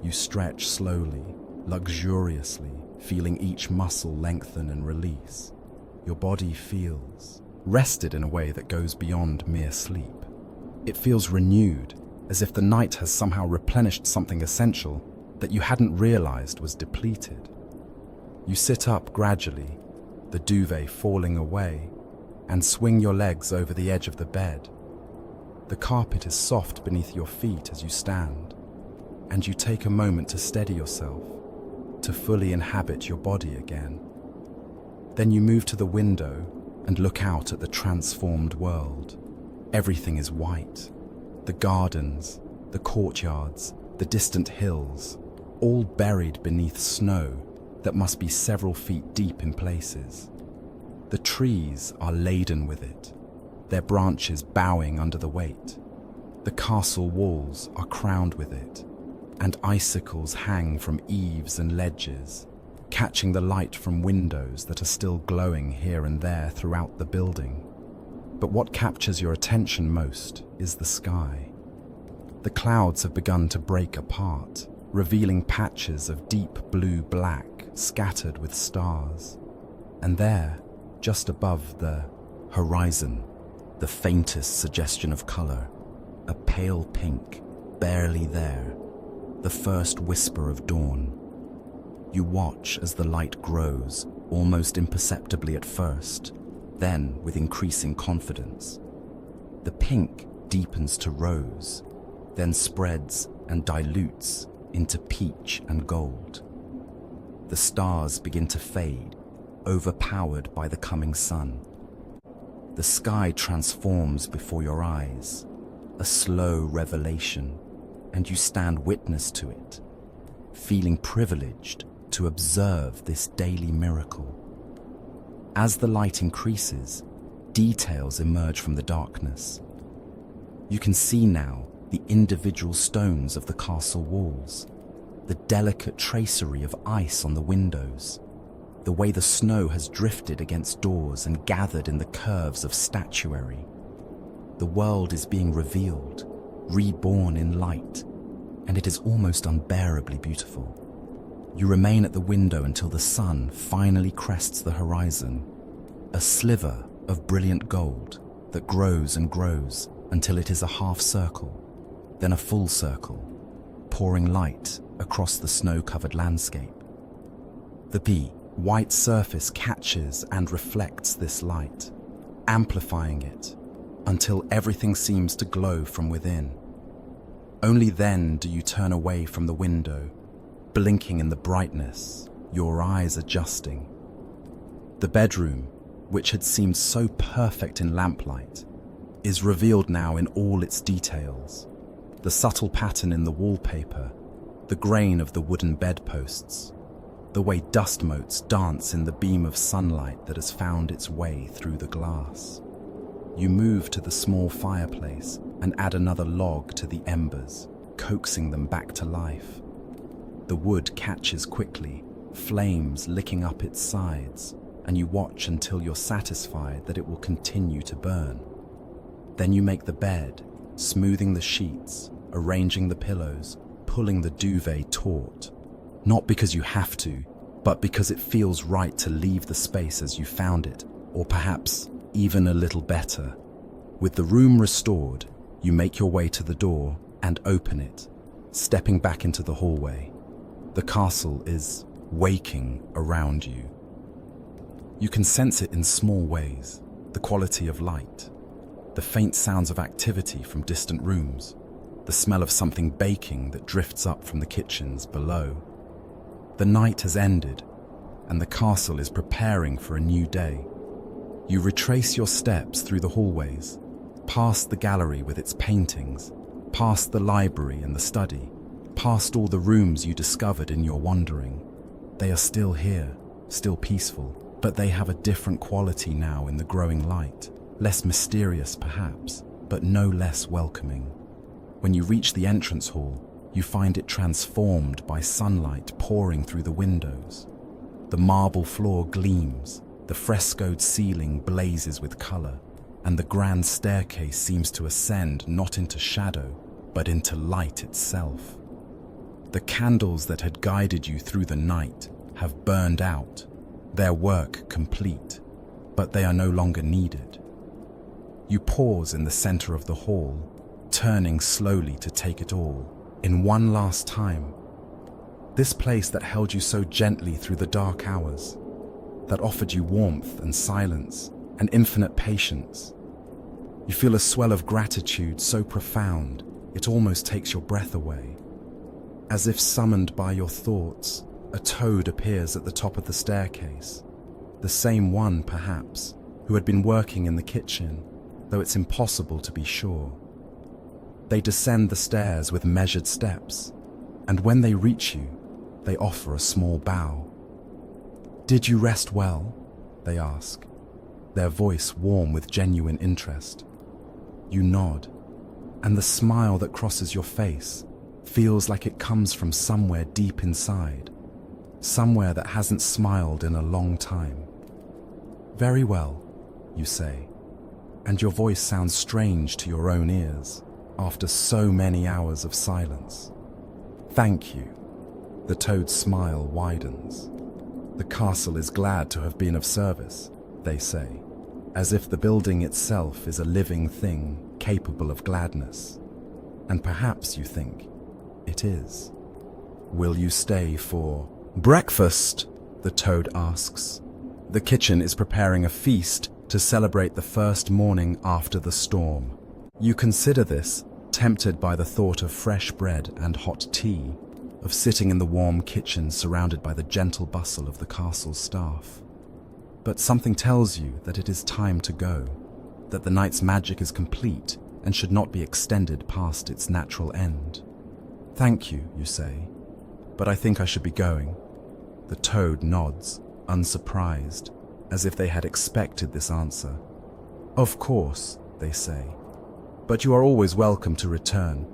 You stretch slowly, luxuriously, feeling each muscle lengthen and release. Your body feels rested in a way that goes beyond mere sleep. It feels renewed, as if the night has somehow replenished something essential that you hadn't realized was depleted. You sit up gradually, the duvet falling away, and swing your legs over the edge of the bed. The carpet is soft beneath your feet as you stand, and you take a moment to steady yourself, to fully inhabit your body again. Then you move to the window and look out at the transformed world. Everything is white. The gardens, the courtyards, the distant hills, all buried beneath snow that must be several feet deep in places. The trees are laden with it, their branches bowing under the weight. The castle walls are crowned with it, and icicles hang from eaves and ledges, catching the light from windows that are still glowing here and there throughout the building. But what captures your attention most is the sky. The clouds have begun to break apart, revealing patches of deep blue-black scattered with stars. And there, just above the horizon, the faintest suggestion of color, a pale pink, barely there, the first whisper of dawn. You watch as the light grows, almost imperceptibly at first, then with increasing confidence. The pink deepens to rose, then spreads and dilutes into peach and gold. The stars begin to fade, overpowered by the coming sun. The sky transforms before your eyes, a slow revelation, and you stand witness to it, feeling privileged to observe this daily miracle. As the light increases, details emerge from the darkness. You can see now the individual stones of the castle walls, the delicate tracery of ice on the windows, the way the snow has drifted against doors and gathered in the curves of statuary. The world is being revealed, reborn in light, and it is almost unbearably beautiful. You remain at the window until the sun finally crests the horizon, a sliver of brilliant gold that grows and grows until it is a half circle, then a full circle, pouring light across the snow-covered landscape. The white surface catches and reflects this light, amplifying it until everything seems to glow from within. Only then do you turn away from the window, blinking in the brightness, your eyes adjusting. The bedroom, which had seemed so perfect in lamplight, is revealed now in all its details. The subtle pattern in the wallpaper, the grain of the wooden bedposts, the way dust motes dance in the beam of sunlight that has found its way through the glass. You move to the small fireplace and add another log to the embers, coaxing them back to life. The wood catches quickly, flames licking up its sides, and you watch until you're satisfied that it will continue to burn. Then you make the bed, smoothing the sheets, arranging the pillows, pulling the duvet taut. Not because you have to, but because it feels right to leave the space as you found it, or perhaps even a little better. With the room restored, you make your way to the door and open it, stepping back into the hallway. The castle is waking around you. You can sense it in small ways, the quality of light, the faint sounds of activity from distant rooms, the smell of something baking that drifts up from the kitchens below. The night has ended, and the castle is preparing for a new day. You retrace your steps through the hallways, past the gallery with its paintings, past the library and the study, past all the rooms you discovered in your wandering. They are still here, still peaceful, but they have a different quality now in the growing light, less mysterious perhaps, but no less welcoming. When you reach the entrance hall, you find it transformed by sunlight pouring through the windows. The marble floor gleams, the frescoed ceiling blazes with color, and the grand staircase seems to ascend not into shadow, but into light itself. The candles that had guided you through the night have burned out, their work complete, but they are no longer needed. You pause in the center of the hall, turning slowly to take it all in one last time. This place that held you so gently through the dark hours, that offered you warmth and silence and infinite patience. You feel a swell of gratitude so profound it almost takes your breath away. As if summoned by your thoughts, a toad appears at the top of the staircase, the same one, perhaps, who had been working in the kitchen, though it's impossible to be sure. They descend the stairs with measured steps, and when they reach you, they offer a small bow. "Did you rest well?" they ask. their voice warm with genuine interest. You nod, and the smile that crosses your face feels like it comes from somewhere deep inside, somewhere that hasn't smiled in a long time. "Very well," you say, and your voice sounds strange to your own ears after so many hours of silence. "Thank you." The toad's smile widens. "The castle is glad to have been of service," they say, as if the building itself is a living thing capable of gladness. And perhaps you think it is. "Will you stay for breakfast?" the toad asks. The kitchen is preparing a feast to celebrate the first morning after the storm. You consider this, tempted by the thought of fresh bread and hot tea, of sitting in the warm kitchen surrounded by the gentle bustle of the castle's staff. But something tells you that it is time to go, that the night's magic is complete and should not be extended past its natural end. "Thank you," you say, "but I think I should be going." The toad nods, unsurprised, as if they had expected this answer. "Of course," they say, "but you are always welcome to return.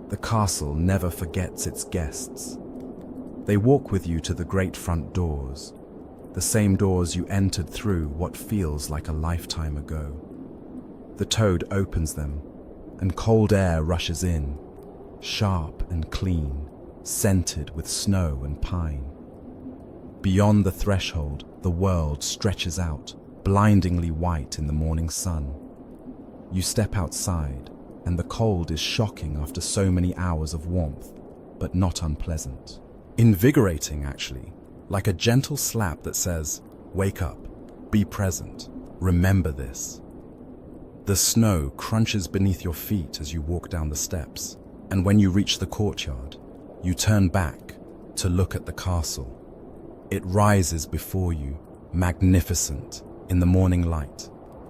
The castle never forgets its guests." They walk with you to the great front doors, the same doors you entered through what feels like a lifetime ago. The toad opens them, and cold air rushes in, sharp and clean, scented with snow and pine. Beyond the threshold, the world stretches out, blindingly white in the morning sun. You step outside, and the cold is shocking after so many hours of warmth, but not unpleasant. Invigorating, actually, like a gentle slap that says, "Wake up, be present, remember this." The snow crunches beneath your feet as you walk down the steps, and when you reach the courtyard, you turn back to look at the castle. It rises before you, magnificent, in the morning light,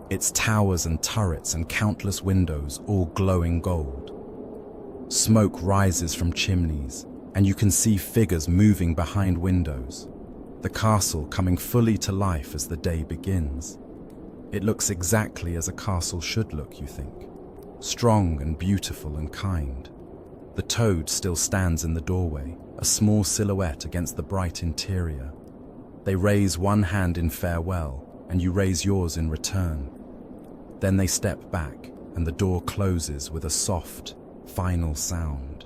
its towers and turrets and countless windows all glowing gold. Smoke rises from chimneys, and you can see figures moving behind windows, the castle coming fully to life as the day begins. It looks exactly as a castle should look, you think, strong and beautiful and kind. The toad still stands in the doorway, a small silhouette against the bright interior. They raise one hand in farewell, and you raise yours in return. Then they step back, and the door closes with a soft, final sound.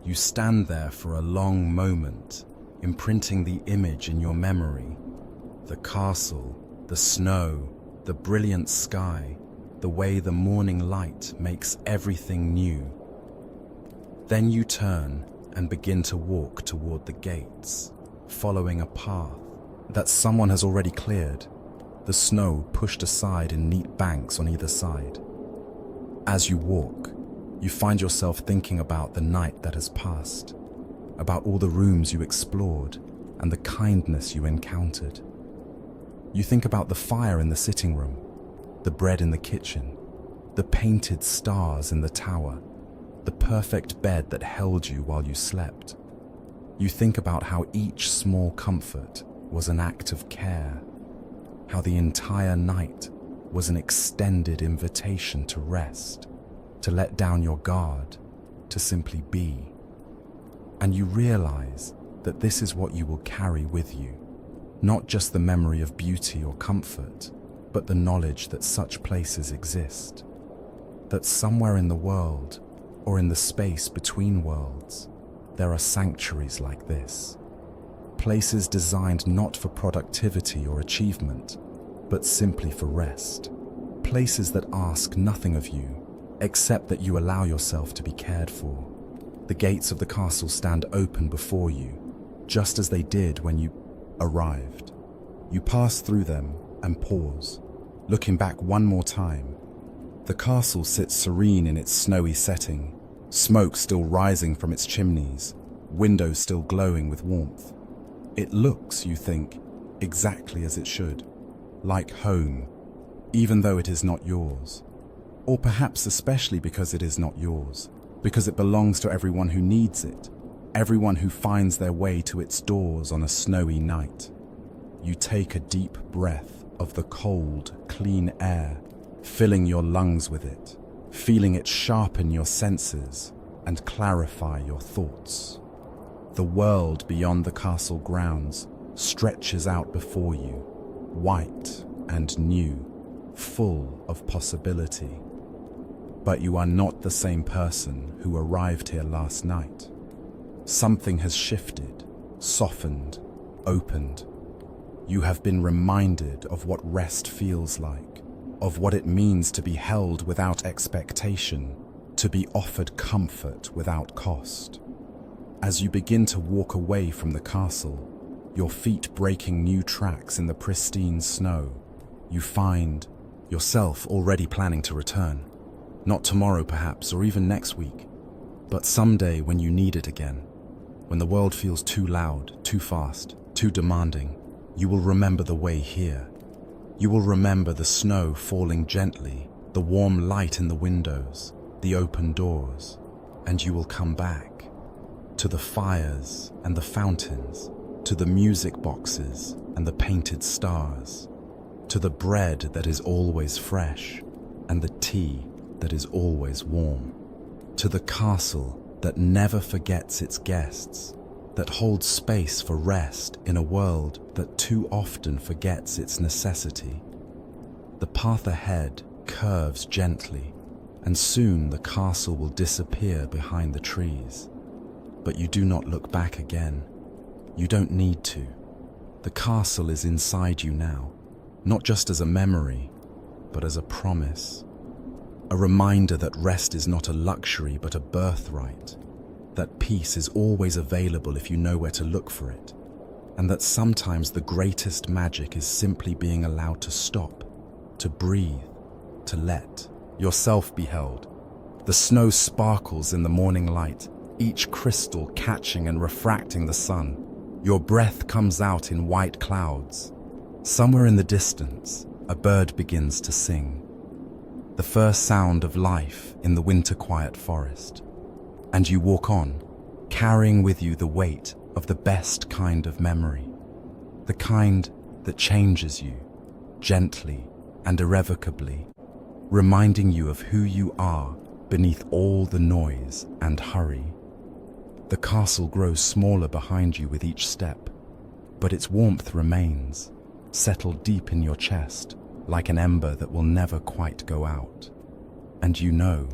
You stand there for a long moment, imprinting the image in your memory. The castle, the snow, the brilliant sky, the way the morning light makes everything new. Then you turn and begin to walk toward the gates, following a path that someone has already cleared, the snow pushed aside in neat banks on either side. As you walk, you find yourself thinking about the night that has passed, about all the rooms you explored and the kindness you encountered. You think about the fire in the sitting room, the bread in the kitchen, the painted stars in the tower, the perfect bed that held you while you slept. You think about how each small comfort was an act of care, how the entire night was an extended invitation to rest, to let down your guard, to simply be. And you realize that this is what you will carry with you, not just the memory of beauty or comfort, but the knowledge that such places exist, that somewhere in the world, or in the space between worlds, there are sanctuaries like this. Places designed not for productivity or achievement, but simply for rest. Places that ask nothing of you, except that you allow yourself to be cared for. The gates of the castle stand open before you, just as they did when you arrived. You pass through them and pause, looking back one more time. The castle sits serene in its snowy setting, smoke still rising from its chimneys, windows still glowing with warmth. It looks, you think, exactly as it should, like home, even though it is not yours. Or perhaps especially because it is not yours, because it belongs to everyone who needs it, everyone who finds their way to its doors on a snowy night. You take a deep breath of the cold, clean air, filling your lungs with it, feeling it sharpen your senses and clarify your thoughts. The world beyond the castle grounds stretches out before you, white and new, full of possibility. But you are not the same person who arrived here last night. Something has shifted, softened, opened. You have been reminded of what rest feels like, of what it means to be held without expectation, to be offered comfort without cost. As you begin to walk away from the castle, your feet breaking new tracks in the pristine snow, you find yourself already planning to return. Not tomorrow perhaps, or even next week, but someday when you need it again. When the world feels too loud, too fast, too demanding, you will remember the way here. You will remember the snow falling gently, the warm light in the windows, the open doors, and you will come back to the fires and the fountains, to the music boxes and the painted stars, to the bread that is always fresh and the tea that is always warm, to the castle that never forgets its guests, that holds space for rest in a world that too often forgets its necessity. The path ahead curves gently, and soon the castle will disappear behind the trees. But you do not look back again. You don't need to. The castle is inside you now, not just as a memory, but as a promise. A reminder that rest is not a luxury but a birthright, that peace is always available if you know where to look for it, and that sometimes the greatest magic is simply being allowed to stop, to breathe, to let yourself be held. The snow sparkles in the morning light, each crystal catching and refracting the sun. Your breath comes out in white clouds. Somewhere in the distance, a bird begins to sing. The first sound of life in the winter quiet forest. And you walk on, carrying with you the weight of the best kind of memory, the kind that changes you, gently and irrevocably, reminding you of who you are beneath all the noise and hurry. The castle grows smaller behind you with each step, but its warmth remains, settled deep in your chest, like an ember that will never quite go out. And you know,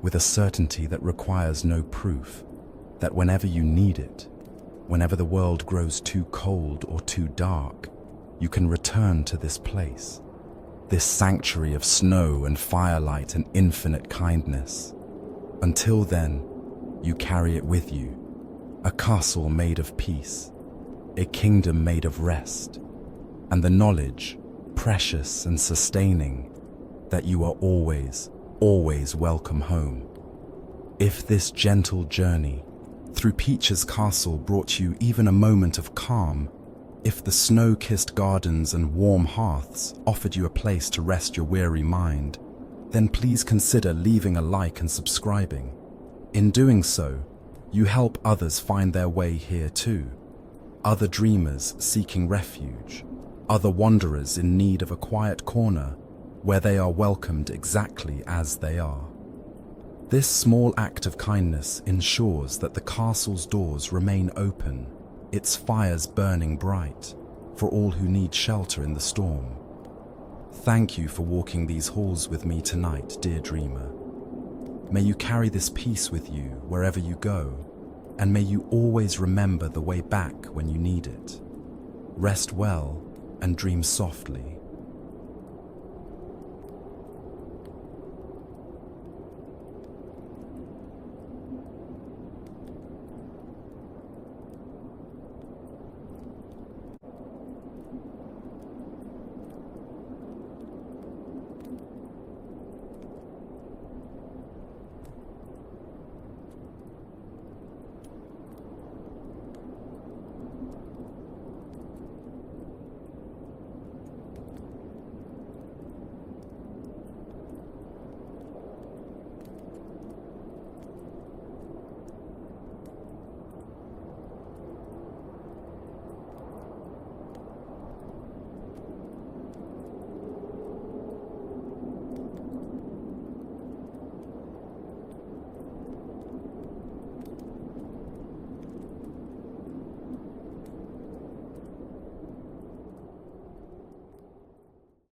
with a certainty that requires no proof, that whenever you need it, whenever the world grows too cold or too dark, you can return to this place, this sanctuary of snow and firelight and infinite kindness. Until then, you carry it with you, a castle made of peace, a kingdom made of rest, and the knowledge, precious and sustaining, that you are always, always welcome home. If this gentle journey through Peach's castle brought you even a moment of calm, if the snow-kissed gardens and warm hearths offered you a place to rest your weary mind, then please consider leaving a like and subscribing. In doing so, you help others find their way here too. Other dreamers seeking refuge, other wanderers in need of a quiet corner where they are welcomed exactly as they are. This small act of kindness ensures that the castle's doors remain open, its fires burning bright, for all who need shelter in the storm. Thank you for walking these halls with me tonight, dear dreamer. May you carry this peace with you wherever you go, and may you always remember the way back when you need it. Rest well and dream softly.